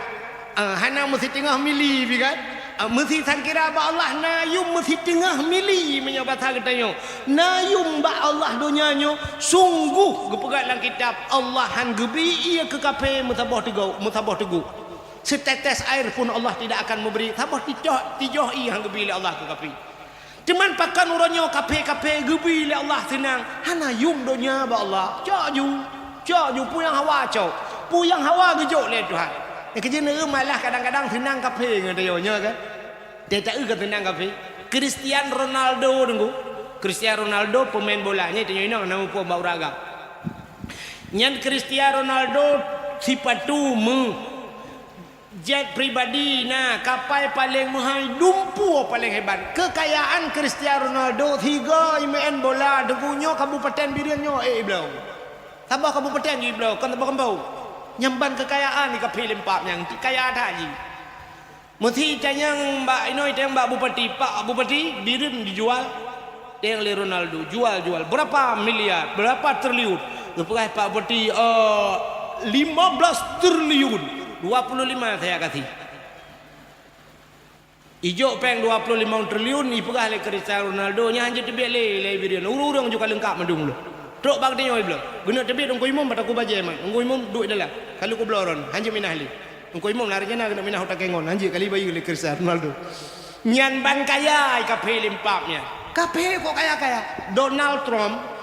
hana mesti tengah mili bi kan mesti sangkira ba Allah nayum mesti tengah mili menyo bahasa katanya nayum ba Allah dunia nyo sungguh gepegat dalam kitab Allah han gebi ia ke kape mutabah teguh setetes air pun Allah tidak akan memberi tambah tijoh yang gebi Allah ke kapi cuman pakan uronyo kape gebi Allah senang hana yung donya ba Allah cak ju puyang hawa cak puyang hawa gejok le Tuhan kerja malah kadang-kadang senang kape ngadayonya kan dia tak ke senang kape Cristiano Ronaldo tunggu Cristiano Ronaldo pemain bolanya itu nama pun bau ragam nyan Cristiano Ronaldo sipatu jet pribadi nah kapal paling mahal dumpu paling hebat kekayaan Cristiano Ronaldo 3 main bola degunyo kabupaten birianyo belau tambah kabupaten ni belau kan tambah kembau nyamban kekayaan ni kapil empat yang kaya tadi mesti tanyang mbak inoi tanyang mbak bupati pak bupati birin dijual yang le Ronaldo jual berapa miliar berapa triliun lepas pak bupati 15 triliun 25 saya kasih ijo peng 25 triliun ipegah le Cristiano Ronaldo nya hanje tebet le birian urang juga lengkap madung lo trok bag dia blo guna tebet ongko imam bataku baje man ongko imam duit dalam kalau ko bloron hanje minah li ongko imam larinya nak minah utak kengon hanje kali bayu le Cristiano Ronaldo nyan ban kaya kape limpapnya kape kok kaya Donald Trump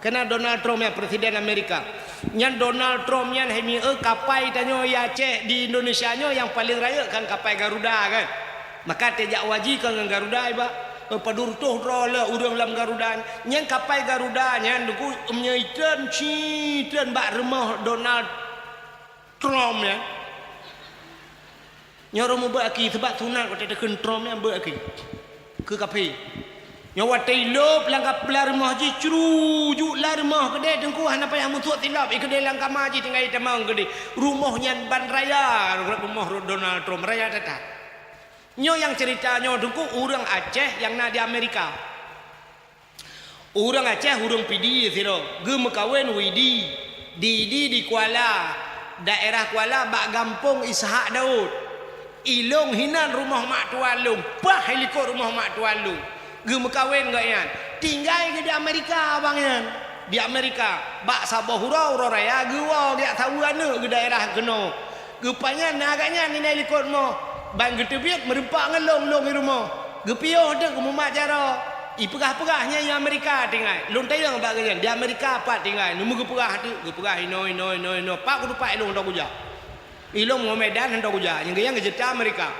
kena Donald Trump ya presiden Amerika nyan Donald Trump nyan hemi kapai tanyo ya cek di Indonesia nyo yang paling raya kan kapai Garuda kan maka tejak waji kan Garuda iba padur tuh role urang lam Garuda nyan kapai Garuda nyan duku menyeiten citen bak rumah Donald Trump ya nyoro mu baki sebab sunat kata tekan Trump yang baki ke kapai nyawa tailop langkap belar rumah ji cerujuk lah rumah gede tengku hana payah mutuk tilap gede langkap maji tinggal ita mau gede rumahnya ban raya rumah Donald Trump raya tetap nyo yang ceritanya tengku orang Aceh yang nak di Amerika orang Aceh urang pidi siro gem kawin widi di Kuala daerah Kuala bak gampung Ishak Daud ilung hinan rumah mak tualung pah helikop rumah mak tualung ge kawin gak yan tinggal ke di Amerika abang yan di Amerika bak sabah hurau raya ge wa gak tahu ane ke daerah keno ge panya naganya ni nai likot mo bang ge tebiat merempak ngelong di rumah ge pioh de ke mumak cara ipegah-pegahnya di Amerika tinggal lon tayang bak ge di Amerika apa tinggal numu ge pegah tu ge pegah ino pak ku pak ilong dak uja ilong mo Medan hendak uja yang ge jeta Amerika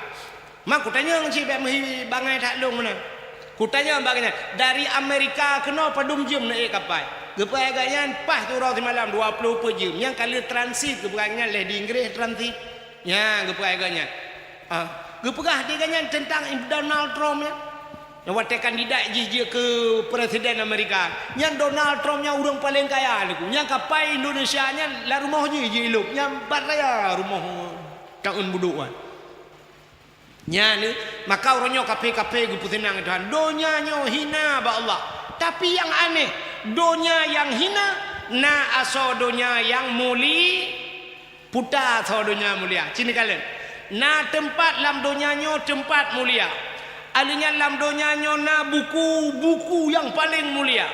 mak ku tanya ngci bak bangai tak long mana kutanya bagainya dari Amerika kena padum jam naik kapal gepai agaknya pas tu rau malam 20 per jam yang kali transit gepai le di Inggris transit ya gepai agaknya gepegah dia tentang Donald Trump ya yang waktu kandidat jiji ke presiden Amerika yang Donald Trump yang orang paling kaya lagu yang kapal Indonesia nya lah rumahnya je iluk yang bat raya rumah tahun buduan nyani maka orangnya kape gu putinang Tuhan donya nyo hina ba Allah tapi yang aneh donya yang hina na aso donya yang muli puta aso donya mulia sini kalian na tempat lam donya nyo tempat mulia alinya lam donya nyo na buku yang paling mulia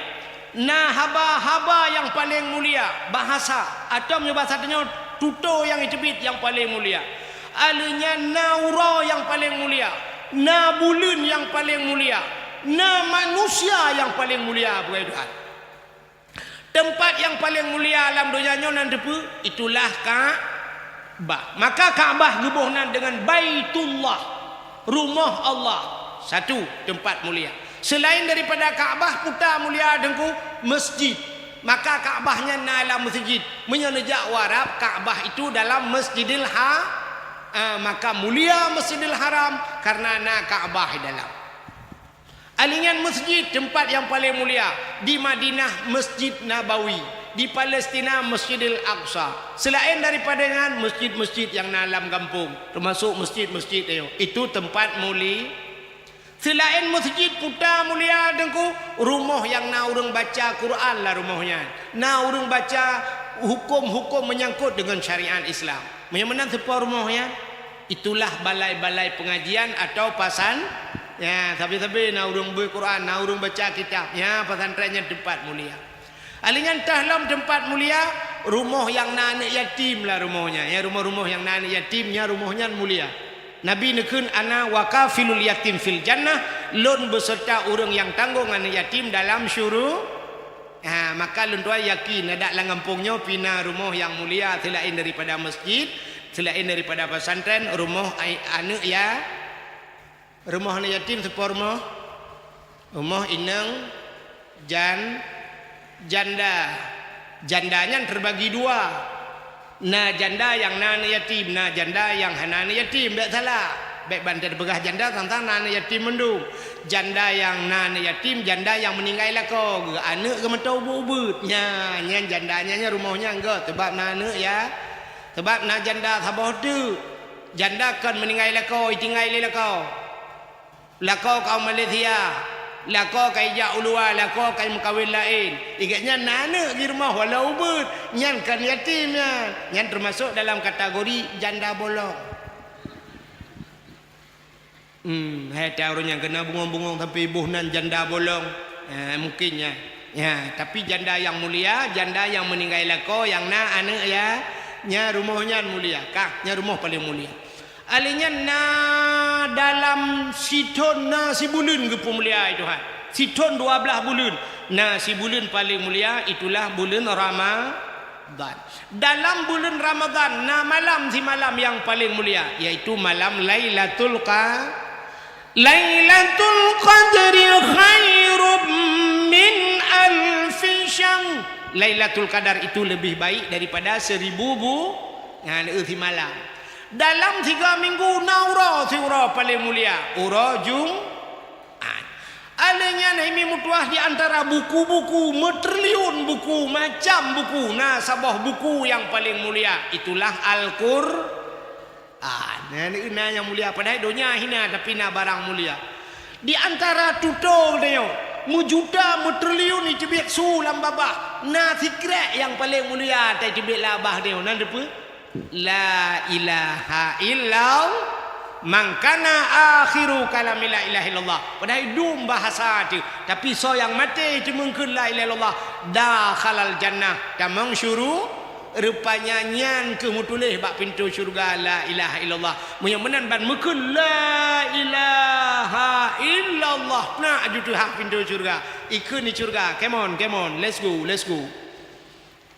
na haba yang paling mulia bahasa atau bahasa nyo tuto yang itebit yang paling mulia alinya naura yang paling mulia na bulun yang paling mulia na manusia yang paling mulia bukan Tuhan tempat yang paling mulia alam donyanya nan depu itulah Ka'bah maka Ka'bah gebuhnan dengan Baitullah rumah Allah satu tempat mulia selain daripada Ka'bah putar mulia dengku masjid maka Ka'bahnya dalam masjid menyenejak warab Ka'bah itu dalam Masjidil maka mulia Masjidil Haram karena na Ka'bah dalam alingan masjid tempat yang paling mulia di Madinah Masjid Nabawi di Palestina Masjidil Aqsa selain daripada dengan masjid-masjid yang dalam kampung termasuk masjid-masjid itu tempat Selain masjid putar mulia dengku, rumah yang nak orang baca Quran lah rumahnya. Nak orang baca hukum-hukum menyangkut dengan syariat Islam. Yang mana sebuah rumahnya? Itulah balai-balai pengajian atau pasan. Ya, tapi nak orang berquran, nak orang baca kitab. Ya, pesantrennya tempat mulia. Alingan tahlam tempat mulia, rumah yang nak anak yatim lah rumahnya. Ya, rumah-rumah yang nak anak yatimnya rumahnya mulia. Nabi nekun ana wakafilul yatim fil jannah, lon beserta orang yang tanggung anak yatim dalam syurga. Maka lon tua yakin ada lang kampungnya pina rumah yang mulia selain daripada masjid, selain daripada pesantren, rumah anak ya. Rumah anak yatim sepo rumah inang janda. Jandanya terbagi dua. Nah janda yang anak yatim, nah janda yang anak yatim, tak salah. Baik bantai begah janda tentang anak yatim mendung. Janda yang anak yatim, janda yang meninggal lah kau. Anak ke mentau ubud. Nya jandanya rumahnya enggak. Sebab anak ya. Sebab nak janda sabah tu. Janda kan meninggal lah kau, tinggal lah kau. Lah kau Malaysia. Lah kau kai jak ulua, lah kau kai mengkawin lain. Ikatnya nana di rumah walau ubud. Nyan kan yatimnya. Nyan termasuk dalam kategori janda bolong. Hai tahu orang yang kena bungong-bungong tapi ibu nan janda bolong. Mungkinnya. Ya, tapi janda yang mulia, janda yang meninggal lako yang na anak ya, nya rumahnya mulia. Kah, nya rumah paling mulia. Alinya na dalam siton na si bulan ke mulia itu ha. Siton 12 bulan. Nah si bulan paling mulia itulah bulan Ramadan. Dalam bulan Ramadan na malam si malam yang paling mulia yaitu malam Lailatul Qadri khairum min alfi syahr. Lailatul Qadar itu lebih baik daripada 1000 si malam. Dalam 3 minggu naura siura paling mulia ura Jumat. Alanya naimi mutuah di antara buku-buku metriliun buku macam buku sabah buku yang paling mulia itulah Al-Qur'an. Nah yang mulia padahal dunia hina tapi na barang mulia. Di antara tutor dia mujuta metriliun itu biak sulam babah. Na sikret yang paling mulia tai tibik labah dia nan depa La ilaha illallah mangkana akhiru kalam la ilaha illallah. Padahal dum bahasa tu tapi so yang mati itu mungkin la ilaha illallah dakhalal jannah tamang syuru rupanya nyan ke mutulih bak pintu syurga la ilaha illallah. Muyaman ban mungkin la ilaha illallah na ajutu hak pintu syurga. Ikut ni syurga. Come on let's go.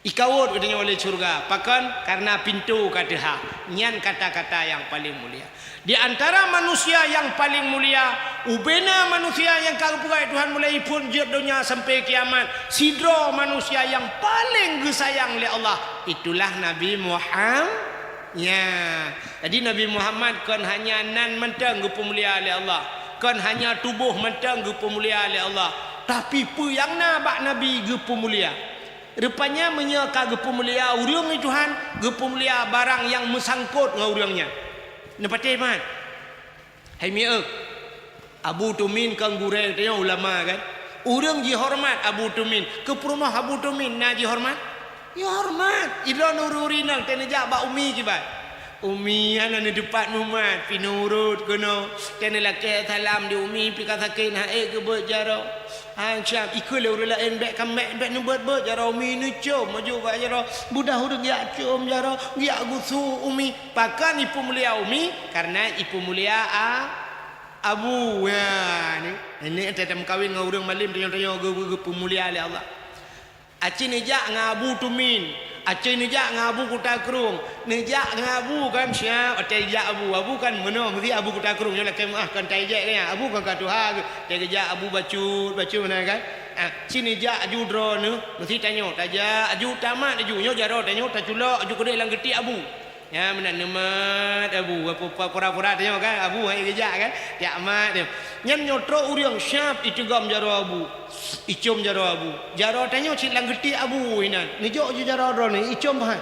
Ikawut katanya oleh surga. Pakan karena pintu kata ha. Nyan kata-kata yang paling mulia. Di antara manusia yang paling mulia, ubena manusia yang kagupai Tuhan mulai pun jid dunia sampai kiamat. Sidro manusia yang paling disayang oleh Allah. Itulah Nabi Muhammad. Ya. Jadi Nabi Muhammad kan hanya nan mentang pemulia oleh Allah. Kan hanya tubuh mentang pemulia oleh Allah. Tapi pu yang nabak Nabi pemulia. Rupanya menyeka gepemulia urang ni Tuhan, gepemulia barang yang mesangkut dengan urangnya. Nepati mat. Hai miek. Abu Tumin kang gurel tanya ulama kan. Urang ji hormat Abu Tumin. Ke rumah Abu Tumin na ji hormat? Ya hormat. Ida nururinang teneja ba umi kibat. Umi ana ni depan Muhammad pinurut kono. Tenelah ke salam di umi pi katakin hae ke bejaro. Syam ikut le lain bek kamek bek nubat jaro umi ni cum maju bak jaro budah hurung ya cum jaro ya gusu umi pakan ipu mulia umi karena ipu mulia abu ya ni tetem kawin dengan urang malim tanya-tanya ge pemulia oleh Allah. Aci nejak ngabu tumin, aci nejak ngabu kutakrung, nejak ngabu kan siap, tajak abu kan mana mesti abu kutakrung je lah kemah kan tajak ni, abu kan katuha, tajak abu bacu mana kan, cini nejak aju drone, mesti tanya, tajak aju tamat aju, nyo jaro tanya, taculok aju kedai lang geti abu. Ya mana nemat abu apa pura-pura tanya kan abu hai gejak kan tiak mat dia nyen nyotro uriang syap itu gam jaro abu icom jaro abu jaro tanya cilang geti abu inan nijok je jaro drone icom han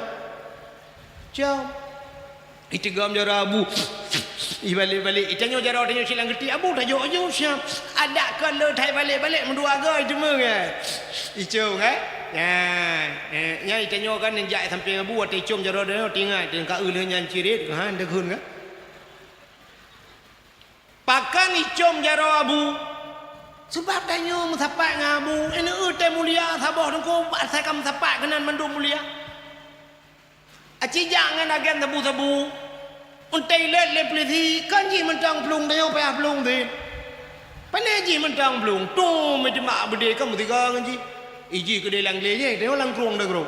jom Itigam jara abu. Balik-balik. Tanya jara tanya silang geti. Abu tak jauh aja siap. Ada kalau thai balik-balik mendua agak itu mah. Icung nya tanya kan njai sampai abu at icum jara dia tinggal dengan ka euleuh nyan cirit ha degeun ka. Pakan icum jara abu. Sebab tanya sapak ngabu. Ini teh mulia sabah tengku saya kam sapak kenan mandu mulia. Aci jangan agen tabu-tabu. Untai let peliti kan ji mentang pelung tanya apa pelung deh. Pandai ji mentang pelung. Tu macam mak berde kamu tiga kan ji. Iji ke delang le je, dia orang keruang dah gro.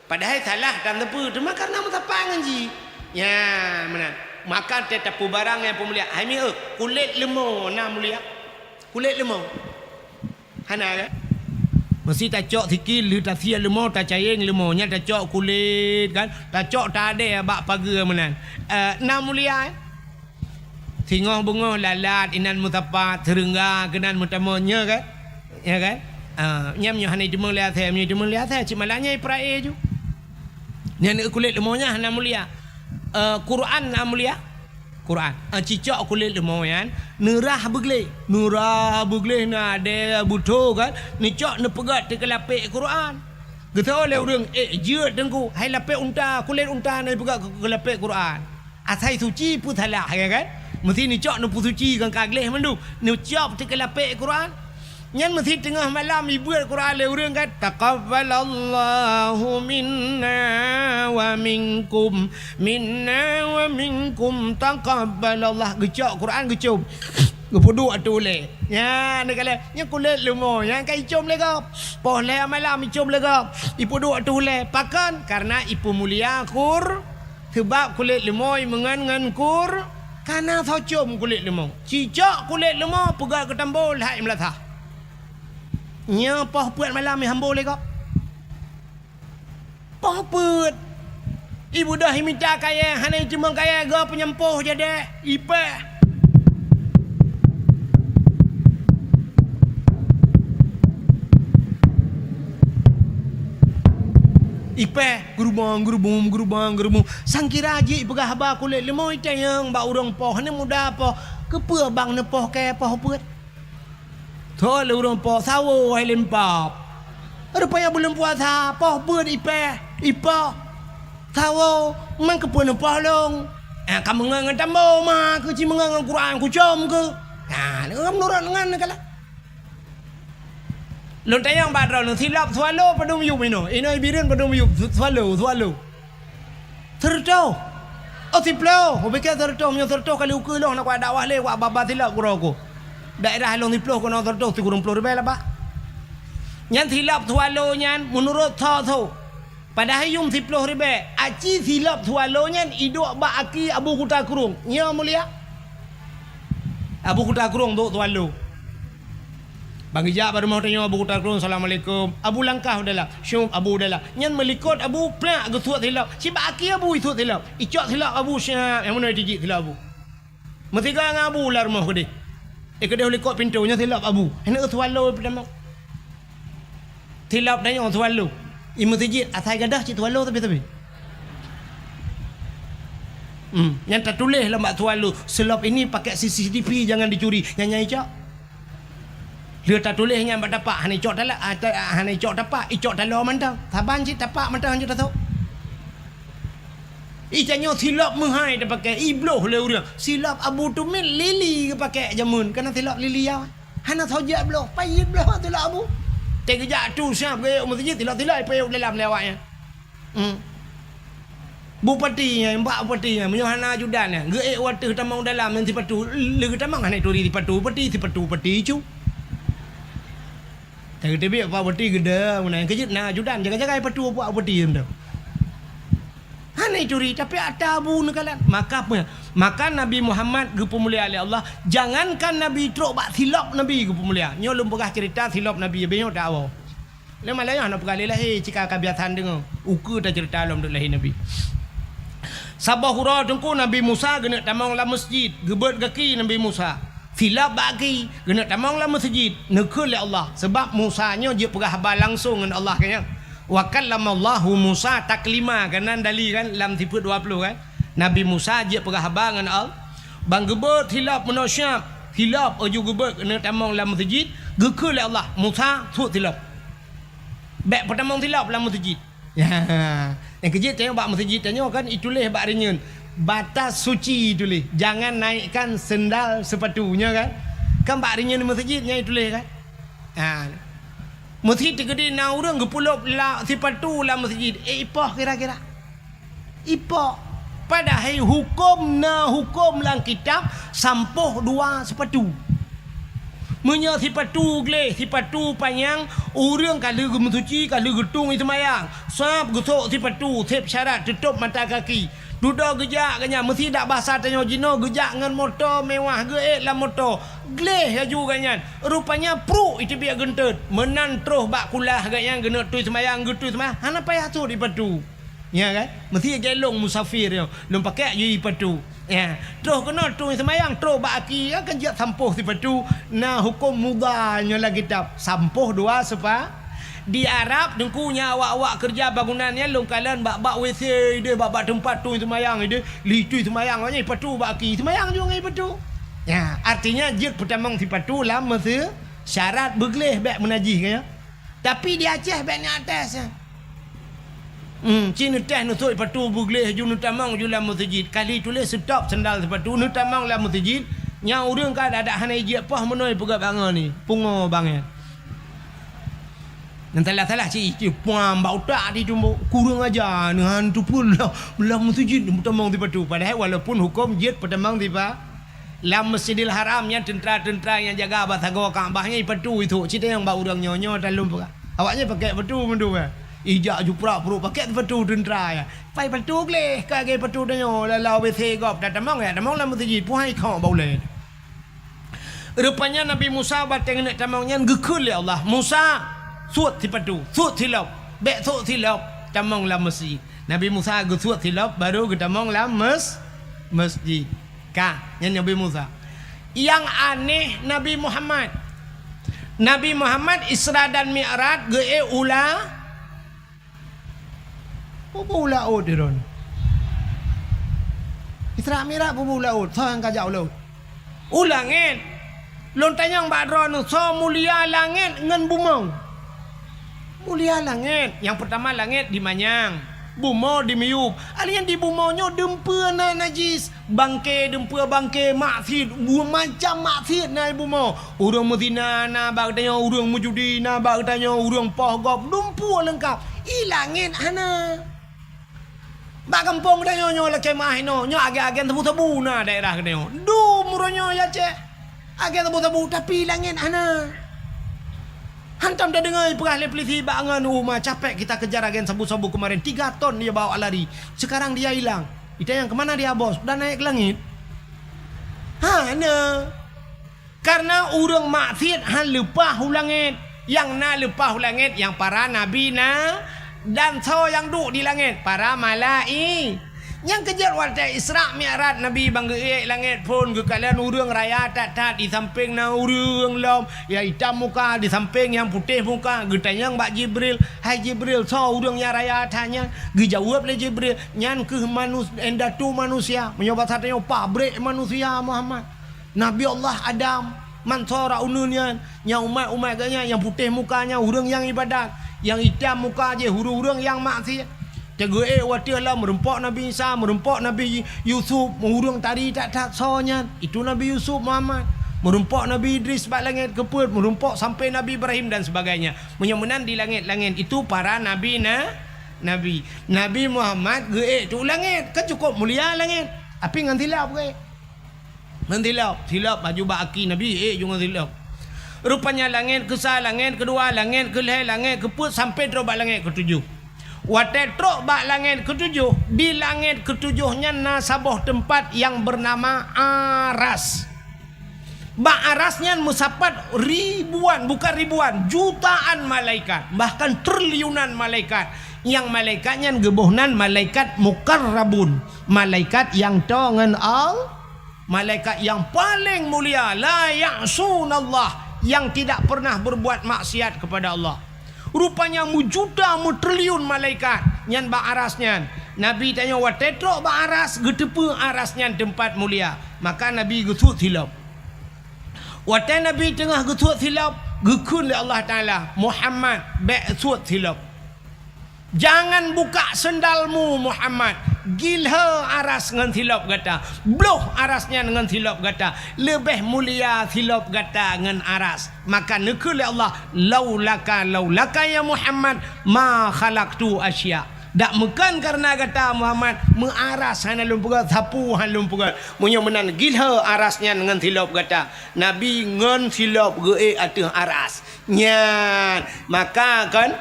Padahal salah dan tepu, cuma karena mutapangan ji. Ya, mana? Maka tetap barang yang pemulia. Hai mi kulit lemau na mulia. Kulit lemau. Hana kan? Mesti tak cok sikit lu tak sia lemau tak cayeng lemau nya tak cok kulit kan. Tak cok tak ada bak pagar menan. Na mulia. Singoh bungoh lalat inan mutapat terengga kenan mutamonya kan? Ya kan? Nyam nyo hanai cuma lihat saya, nyo cuma lihat saya, cuma lanya iprai ju. Ni kulit lemaunya hana mulia. Quran na mulia. Quran. Cicak kulit lemau yan, nerah begle na ada buto kan. Ni cak ne pegat te kelapik Quran. Getau le urang jeut dengku, hai lapik unta, kulit unta ne pegat kelapik Quran. Asai suci pu thalah kan. Mesti ni cak ne pu suci kan kagleh mendu. Ni cak te kelapik Quran. Nyan mesti tengah malam ibu Al-Quran le urang kan taqabbalallahu minna wa minkum taqabbalallah gecak Quran gecum gepudu atu le ya ne kale nya kulit lumo yang kai cum le gap poh le malam icum le gap ipudu atu le pakan karena ipu mulia kur sebab kulit lumo mengan kur karena thau cum kulit lumo cicak kulit lumo pegang ke tambol hai melatah. Nya poh puat malam ni hambol le kok. Poh puat. Ibu dah minta kaya hanai cuma kaya ga penyempoh jadi ipe. Ipe gerubang. Sangkira ji pegah ba kulit lemau itayang ba urang poh ni muda poh. Kepe bang ne poh kaya poh puat. Thôi lu orang po sawo hai lempap. Rupanya belum puasa, poh ber ipa. Sawo man ke pun poh long. Kamu ngan tambo ma ke ci ngan Quran ku com ke. Ngam nurut ngan kala. Lon tayang badro lu silap swalo padum yu mino. Ino ibirin padum yu swalo. Terto. Tiplo, obeke terto nyo terto kali uku long nak dakwah le wa baba silap kuroko. Daerah long diploh kono tertok 30 ribu lah pak. Nyan silap tualo nyan menurut tho. Padahal yung 10 ribu. Aci silap tualo nyan iduk ba aki Abu Kuta Kurung. Nya mulia. Abu Kuta Kurung tu tualo. Bang Ijak baru mau tanya Abu Kuta Kurung Assalamualaikum. Abu langkah udahlah. Syum Abu udahlah. Nyan melikut Abu plak gesuat silap. Si ba aki Abu itu silap. Icak silap Abu syah. Yang mana dijik silap Abu. Mesti kan Abu lah rumah gede. Kedai oleh kok pintunya silap Abu. Hendak tualo pertama. Silap dah yang tualo. Imu tijit asai gadah cik tualo tapi. Yang tak tulis lah mak tualo. Silap ini pakai CCTV jangan dicuri. Nyanyi cak. Dia tak tulis yang mak dapak. Hani cok dalam. Hani cok dapak. Icok dalam mantang. Saban cik dapak mantang je tak tahu. Icanyo silap menghai dia pakai ibloh le urang. Silap Abu tu min lili ke pakai jamun. Kena silap lili ya. Hana thojak bloh. Payit bloh silap Abu. Tek kejak tu siap ke masjid silap payuk dalam lewatnya. Bupati yang mbak bupati yang menyohana judan ya. Ge watu tamang dalam nanti patu. Le tamang hanai turi di patu pati cu. Tak tebe apa bupati gede mana kejit na judan jaga-jaga patu apa bupati tu. Hanai curi tapi ada Abu nekalan. Maka Nabi Muhammad ge pemulia oleh Allah. Jangankan Nabi trok bak silap Nabi ge pemulia. Nyo lum pegah cerita silap Nabi benyo dak awo. Le malaya nak pegah lelahi cika kebiasaan dengo. Uku ta cerita dalam lahir Nabi. Sabah hura tengku Nabi Musa genak tamang la masjid. Gebet kaki Nabi Musa. Silap bagi genak tamang la masjid. Nekul oleh Allah. Sebab Musa nyo je pegah habal langsung dengan Allah kanya. Wa kallamallahu Musa taklima kanan dali kan lam tipe 20 kan Nabi Musa je perah bangan al bang gebet hilap manusia hilap aju gebet kena tamang dalam masjid gekul Allah Musa thut hilap bek pertamang hilap dalam masjid ya yang kejit tengok bak masjid tengok kan itulah bak rinyen batas suci itulah jangan naikkan sendal sepatunya kan bak rinyen masjidnya itulah kan masjid tegede na urang gepulop la sepatu dalam masjid ipah kira-kira ipah padahal hukum dalam kitab sampoh dua sepatu Menya sepatu gleh, sepatu panjang, orang kalau gemusuci, kalau getung itu mayang. Sab gusok sepatu, sep syarat tutup mata kaki. Duduk gejak kanya, mesti tak bahasa tanya jino gejak dengan motor mewah ge lah motor. Gleh aju ganyan. Rupanya pro itu biar gentut. Menan terus bak kulah ganyan gena tu semayang gitu semayang. Hana payah tu di patu. Ya kan? Mesti gelong musafir yo. Lum pakai je patu. Ya, terus kena tu semayang terus bak aki akan jat sampuh si patu. Nah hukum mudahnya lah kitab. Sampuh dua sepa. Di Arab dengkunya awak-awak kerja bangunannya longkalan bak-bak WC dia bak-bak tempat tu semayang dia litu semayang nya patu bak aki semayang juga ngai patu. Ya, artinya jek pertama si patu lah masa syarat bergelih bak menajih kaya. Tapi di Aceh bak ni atas. Cina teh nusuk patu bergelih ju nutamang ju dalam masjid. Kali tulis stop sendal sepatu nutamang dalam masjid. Nya urang kan ada hanai je pah menoi pegat bangan ni. Pungo bangan. Nantalah cik puan bau tak di tumbo kurang aja dengan tu pun lah masjid pertamang di patu padahal walaupun hukum jid pertamang di pa lam Masjidil Haram yang tentera-tentera yang jaga batago Kaabahnya patu itu cerita yang bau orang nyonyo dalam awaknya pakai patu mendu ijak ju pura-pura pakai patu tentera ya pai patu gleh kage patu danyo lalau WC gop tamang ya tamang lam masjid puai kau bau le rupanya Nabi Musa bateng nak tamangnya gekul ya Allah Musa suat tipatu, suat tilap, bek suat tilap, tamang lam masjid. Nabi Musa gu suat tilap baru gu tamang lam masjid. Yang Nabi Musa. Yang aneh Nabi Muhammad. Nabi Muhammad Isra dan Mi'raj ge ula. Apa ula odiron? Isra Mi'raj apa ula od? Sang kajak ula. Ulangin. Lontanyang badron so mulia langit ngan bumau. Mulia langit. Yang pertama langit di manyang, bumo di miup. Alian di bumonyo dempua na najis, bangke dempua bangke maksiat, macam maksiat na bumo. Urang mezina na bag tanya urang mujudi na bag tanya urang pohgop dempua lengkap. Langit hana. Bag kampung tanya nyo la kemah no, nyo age-age tebu-tebu na daerah tanya. Du muronyo ya cek. Age tebu-tebu tapi langit hana. Hantam dah dengar perah polisi bangan rumah capek kita kejar agen sabu-sabu kemarin 3 ton dia bawa lari. Sekarang dia hilang. Kita yang kemana dia bos? Dah naik ke langit. Hana. Karena urang maksiat han lepah langit. Yang na lepah langit yang para nabi na dan so yang duduk di langit para malaik. Yang kejar waktu Isra Mi'raj Nabi bangga langit pun ke kalian urang raya tak di samping na urang lom yang hitam muka di samping yang putih muka getanya Mbak Jibril hai Jibril so urang yang raya tanya dijawab oleh Jibril nyan ke endatu manusia menyobat satanya pabrik manusia Muhammad Nabi Allah Adam mansora ununnya yang umat-umat ganya yang putih mukanya urang yang ibadat yang hitam muka je urang yang maksiat. Jaga watilah merempak Nabi Isa, merempak Nabi Yusuf, mengurung tadi tak sonya. Itu Nabi Yusuf Muhammad. Merempak Nabi Idris bak langit keput, merempak sampai Nabi Ibrahim dan sebagainya. Menyemenan di langit-langit itu para nabi nabi. Nabi Muhammad ge tu langit, kan cukup mulia langit. Api ngan tilap ge. Ngan tilap baju bak aki Nabi juga tilap. Rupanya langit ke-1, langit kedua, langit ke-6, langit keput sampai terus bak langit ke-7. Watetrok bak langit ke-7. Di langit ke-7-nya nasabah tempat yang bernama Aras. Bak Arasnya musapat ribuan, bukan ribuan, jutaan malaikat, bahkan triliunan malaikat. Yang malaikatnya gebohnan malaikat mukarrabun, malaikat yang tongan malaikat yang paling mulia, la ya'sunallah, yang tidak pernah berbuat maksiat kepada Allah. Rupanya mujuda mutriliun malaikat nyan bak arasnya Nabi tanya watetrok ba aras getepe arasnya tempat mulia. Maka Nabi getut silap. Wate Nabi tengah getut silap, gekun oleh Allah Taala Muhammad be'sut silap. Jangan buka sendalmu Muhammad. Gilha aras dengan silap kata. Bloh arasnya dengan silap kata. Lebih mulia silap kata dengan aras. Maka nekul Allah. Laulaka ya Muhammad. Ma khalaqtu asya. Tak mekan karena kata Muhammad. Mengaras hana lumpugat. Sapu hana lumpugat. Munya menan gilha arasnya dengan silap kata. Nabi ngan silap ge atih aras. Nyan. Maka kan.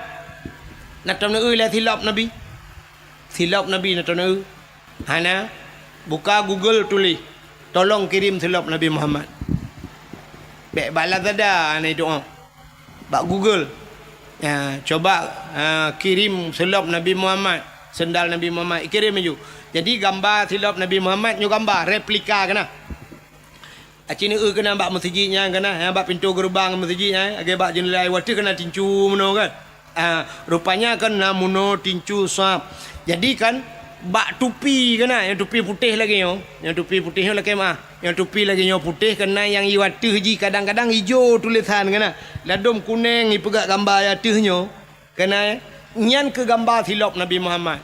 Nak tahu nak lah silap Nabi. Silap Nabi nak tahu nak. Hana buka Google tulis. Tolong kirim silap Nabi Muhammad. Baik balas ada ni doa. Bak Google. Ya, coba kirim silap Nabi Muhammad. Sendal Nabi Muhammad. Kirim je. Jadi gambar silap Nabi Muhammad nyu gambar replika kena. Acini kena bak masjidnya kena. Bak pintu gerbang masjidnya. Age bak jendela water kena tincu meno kan. Rupanya kan namuno tincu suap. Jadi kan bak tupi kena, yang tupi putih lagi yo. Yang tupi putih lagi mah. Yang tupi lagi yo putih kena yang iwatih ji kadang-kadang hijau tulisan kena. Ladum kuning ipegak gambar yatihnya. Kena nyan ke gambar silap Nabi Muhammad.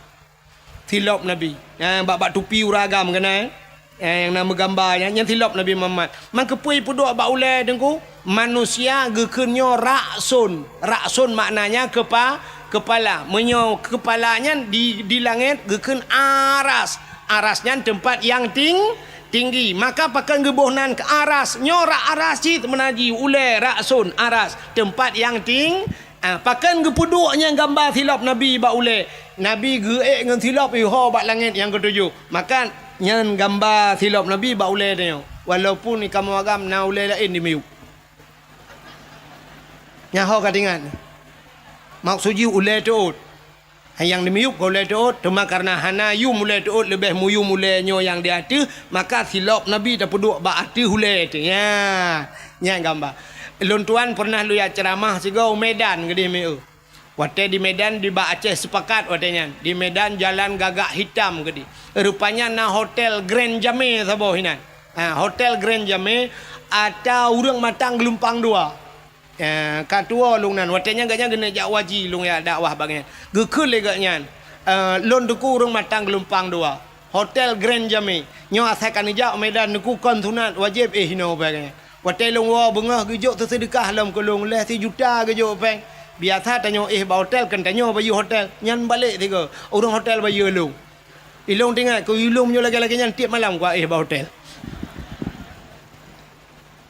Silap Nabi. Yang bak tupi uragam kena. Yang nama gambarnya yang silap Nabi Muhammad. Maka pui puduk bak ulai dengku. Manusia gekenyo raksun. Raksun maknanya kepala. Menyo kepalanya di langit geken aras. Arasnya tempat yang tinggi. Maka pakai gebuhnan ke aras. Nyorak aras cit menaji ulai raksun aras. Tempat yang tinggi. Pakai gepuduknya gambar silap Nabi bak ulai. Nabi geek dengan silap iho bak langit yang ketujuh. Maka nyan gambar silap Nabi bak ulai dia. Walaupun ni kamu agam na ulai lain di meyuk. Nyaho katingan. Maksudnya ulai tuut. Yang dimiup kau ulai tuut. Cuma karena hana yu mulai tuut lebih muyu mulai nyo yang di hati. Maka silap Nabi tak peduk bak hati ulai tu. Ya. Yang gambar. Lun tuan pernah lu ya ceramah sigau Medan ke di meu. Wate di Medan di bak Aceh sepakat watenya. Di Medan jalan gagak hitam ke di. Rupanya na hotel Grand Jame sabo hinan. Hotel Grand Jame ada urang matang gelumpang dua. Katua lung nan watenya gaknya gena jak waji lung ya dakwah bagnya gekul le gaknya lon duku urang matang gelumpang dua hotel Grand Jame nyo asakan jak Medan duku kon sunat wajib hino bagnya watai lung wa bengah gejok tersedekah lam kolong leh 3 juta gejok peng biasa tanyo ba hotel kan tanyo bayu hotel nyan balik tiga urang hotel bayu lung ilung tinggal ku ilung nyo lagi-lagi nyan tiap malam ku ba hotel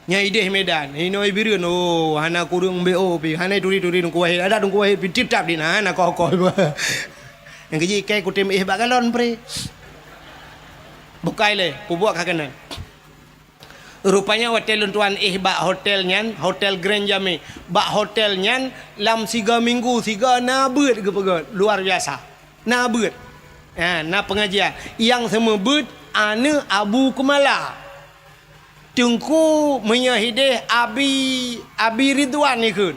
Nyai deh Medan, ini biru no, hana kurung bo, hana turi nungku wahid, ada nungku wahid, tip tap di na, hana kau. Yang keji kayak kutem bagalon pre, bukai le, pubuak kakanan. Rupanya hotel tuan bak hotelnya, hotel Grand Jame, bak hotelnya, lam 3 minggu, 3 nabut ke pegot, luar biasa, nabut, na pengajian, yang semua but, ane Abu Kumala. Tengku menyahidih Abi Ridwan ni kun.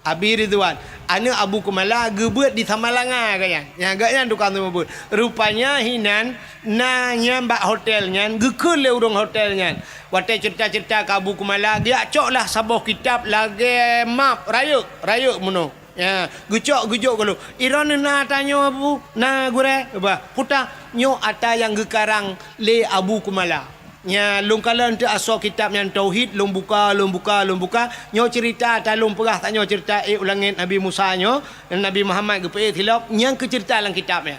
Abi Ridwan. Ana Abu Kumala gebut di Samalanga kaya. Yang agaknya tukang tu gebut. Rupanya hinan nanya mbak hotelnya gekul le urang hotelnya. Watai cerita-cerita ke Abu Kumala dia coklah sabuh kitab lagi map rayuk muno. Ya, gejok kalau Iran na tanya Abu na gure ba puta nyo ata yang gekarang le Abu Kumala. Nya lung kala ente aso kitab yang tauhid lung buka nyo cerita talung perah tak nyo cerita ulangin Nabi Musa nyo Nabi Muhammad gepe hilap yang ke cerita dalam kitabnya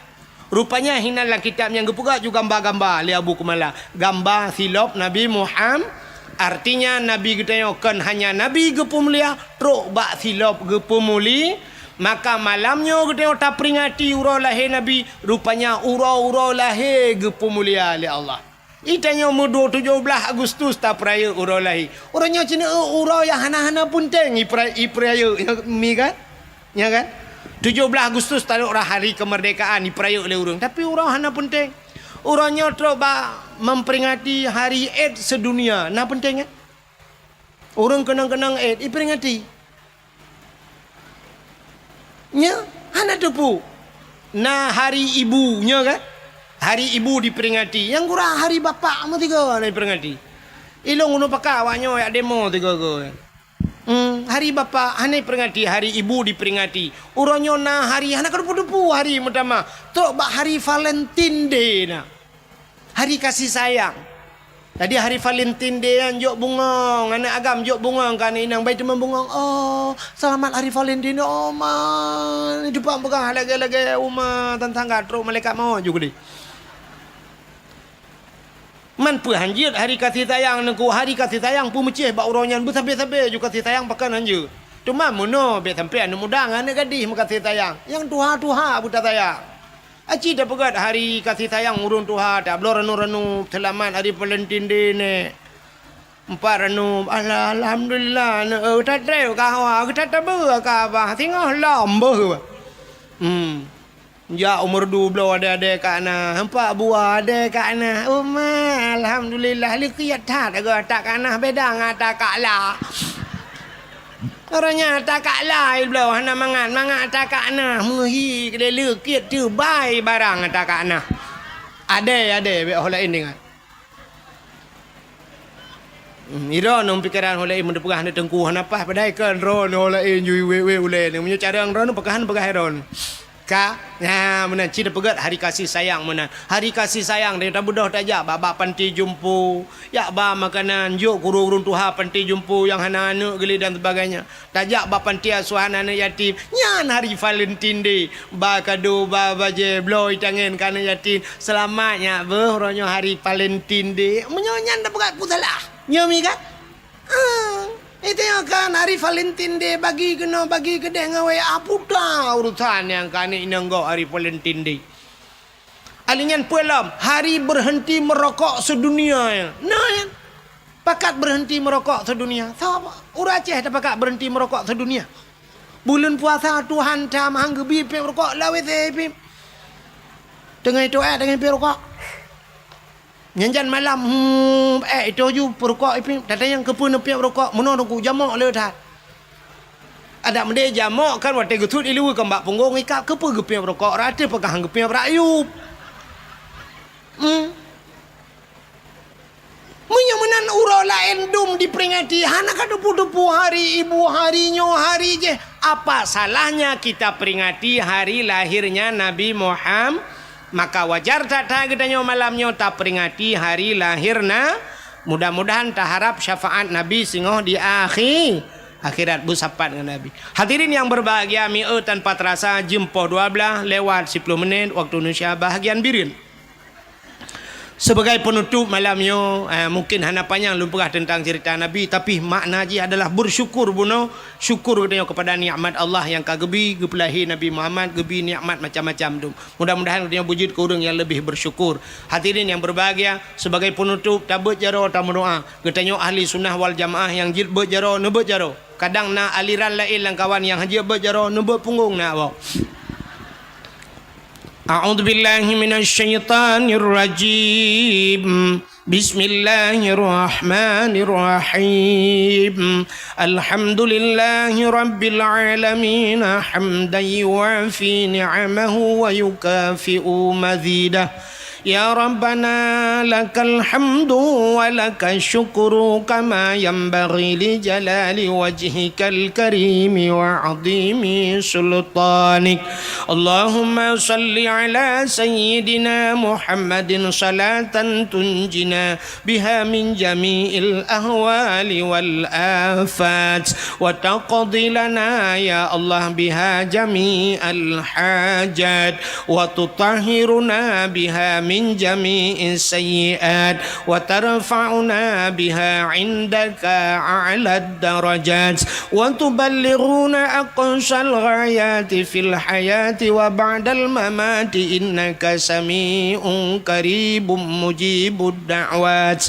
rupanya hinan dalam kitab yang gepuga juga gambar-gambar li Abu Kumala gambar silap Nabi Muhammad artinya Nabi kita kan hanya Nabi gepu mulia truk bak silap gepu muli maka malamnya kita tak peringati urau lahir Nabi rupanya urau lahir gepu mulia li Allah. Itanya mudo 17 Agustus tak peraya urau lahi. Orangnya cina urau yang hana-hana pun teng iperaya mi kan? Ya kan? 17 Agustus tak ada hari kemerdekaan iperaya oleh urang. Tapi urau hana pun teng. Orangnya coba memperingati hari Eid sedunia. Nah pentingnya. Orang kenang-kenang Eid iperingati. Nya hana tepu. Nah hari ibunya kan, hari ibu diperingati. Yang kurang hari bapa mah tiga diperingati. Ilong unu pakai awaknya ya demo tiga ke. Hari bapa ane peringati, hari ibu diperingati. Uronyo na hari anak kedupu hari pertama. Tok bak hari Valentine Day na. Hari kasih sayang. Tadi hari Valentine Day yang jok bunga, anak agam jok bunga kan inang baik teman bunga. Oh, selamat hari Valentine oh man. Itu pang pegang lagi uma tentang gatro malaikat mau juga di. Man pu hanjir hari kasih sayang nengku hari kasih sayang pu mecih bak uronyan bu sampai juga kasih sayang pakan hanjir. Cuma mono be sampai anu mudang anak gadis makasih sayang. Yang tuha buta sayang. Aci dah pegat hari kasih sayang urun Tuhan tak belum renu selamat hari Valentine Day ni. Empat renu alhamdulillah tak treo kawa kita tak berka apa tengok lambe. Ya umur 12 ada kana empat buah ada kana alhamdulillah likiat tak kana beda ngata kala. Orangnya tak lain belau hana mangan tak kana muhi kedai lekit tu bai barang tak kana. Ada be hola ini kan. Ira nom pikiran hola ini mendepegah na tengku hana pas padai kan ron hola ini we ule ni menyo cara ron pegahan ron. Ka mana cita pegat hari kasih sayang mana hari kasih sayang dia tak budah tak jak baba panti jumpu ya ba makanan juk kurung tuha panti jumpu yang hana-hana geli dan sebagainya tak jak ba panti asuhan anak yatim nyan hari Valentine Day ba kado ba baje bloy tangan kana yatim selamatnya beronyo hari Valentine Day menyanyan dah pegat putalah nyomi kan itu yang kan hari Valentine Day bagi kedai ngawai apa dah urusan yang kan ini enggak hari Valentine Day. Alingan pulam hari berhenti merokok sedunia. Nah, pakat berhenti merokok sedunia. Siapa? Orang Aceh dah pakat berhenti merokok sedunia. Bulan puasa Tuhan dah manggebi pi merokok lawe pi. Tengah itu dengan pi rokok. Nyanjan malam itu ju perokok ipi datang yang kepun piap rokok meno ku jamak le dah ada mende jamak kan wate gutut ilu kembak punggung ikap kepu gepiap rokok rate pegang gepiap rayup menyamanan uro lain dum diperingati hana kadupu-dupu hari ibu harinyo hari je apa salahnya kita peringati hari lahirnya Nabi Muhammad. Maka wajar tak gedanya malamnya tak peringati hari lahirna. Mudah-mudahan tak harap syafaat Nabi singoh di akhirat busapat dengan Nabi. Hadirin yang berbahagia, tanpa terasa jempoh 12 lewat 10 menit waktu Indonesia bahagian birin. Sebagai penutup malamnya mungkin hana panjang lumpurah tentang cerita Nabi tapi makna je adalah bersyukur buno syukur katanya kepada nikmat Allah yang kagebi gepelahi Nabi Muhammad gebi nikmat macam-macam tu. Mudah-mudahan katanya wujud ke orang yang lebih bersyukur. Hadirin yang berbahagia, sebagai penutup tabut jaro tamu doa katanya ahli sunnah wal jamaah yang jid berjaro nebut jaro. Kadang na aliran lain lang kawan yang haji berjaro nebut punggung nak bawa. A'udzu billahi minasy syaithanir rajim. Bismillahirrahmanirrahim. Alhamdulillahi rabbil alamin hamdan yuwafi ni'amahu wa yukafi'u mazidah. Ya Rabbana lakal hamdu wa lakal syukru kama yanbaghi li jalali wajhikal karimi wa azimi sultanik. Allahumma salli ala sayyidina Muhammadin salatan tunjina biha min jami'il ahwali wal afat wa taqdi lana ya Allah biha jami'al hajat wa tutahhiruna biha من جميع السيئات وترفعنا بها عندك أعلى الدرجات وتبلغنا أقصى الغايات في الحياة وبعد الممات إنك سميع قريب مجيب الدعوات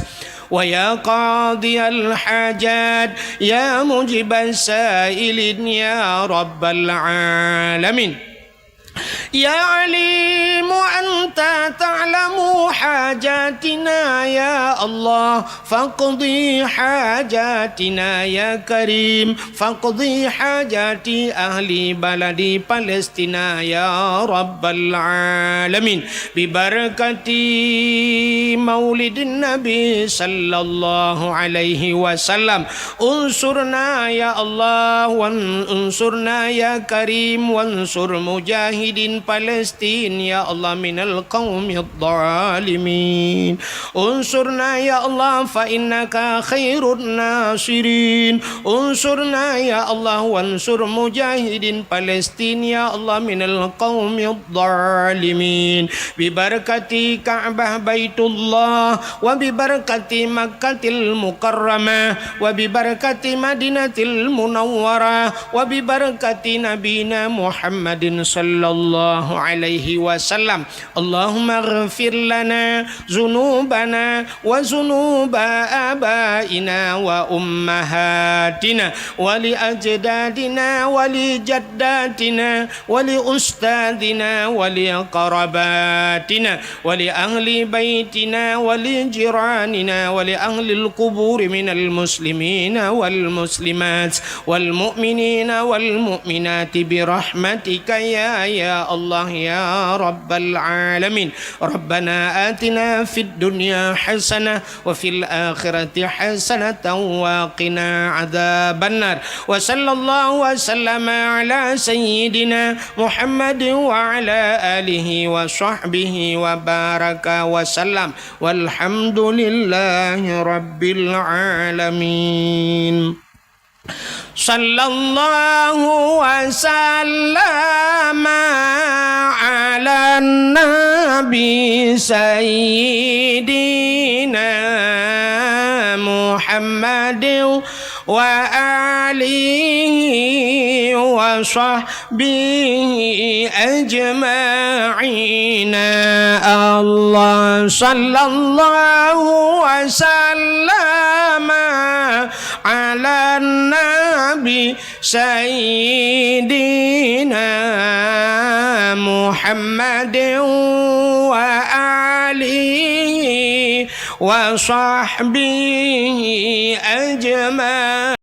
ويا قاضي الحاجات يا مجيب السائلين يا رب العالمين يا عليم أنت تعلم حاجاتنا يا الله فاقضي حاجاتنا يا كريم فاقضي حاجات أهل بلدي فلسطين يا رب العالمين ببركة مولد النبي صلى الله عليه وسلم انصرنا يا الله وانصرنا يا كريم وانصر مجاهدين فلسطين يا الله من القوم الظالمين انصرنا يا الله فإنك خير الناصرين انصرنا يا الله وانصر مجاهدين فلسطين يا الله من القوم الظالمين ببركة كعبة بيت الله وببركة مكة المكرمة وببركة مدينة المنورة وببركة نبينا محمد صلى الله عليه وسلم اللهم اغفر لنا ذنوبنا وذنوب آبائنا وأمهاتنا ولأجدادنا ولجداتنا ولأستاذنا ولقرباتنا ولأهل بيتنا ولجيراننا ولأهل القبور من المسلمين والمسلمات والمؤمنين والمؤمنات برحمتك يا الله يا رب العالمين ربنا آتنا في الدنيا حسنة وفي الآخرة حسنة وقنا عذاب النار وصلى الله وسلم على سيدنا محمد وعلى آله وصحبه وبارك وسلم والحمد لله رب العالمين صلى الله وسلم على النبي سيدنا محمد وآله وصحبه أجمعين الله صلى الله وسلم على النبي سيدنا محمد وآله وصحبه أجمعين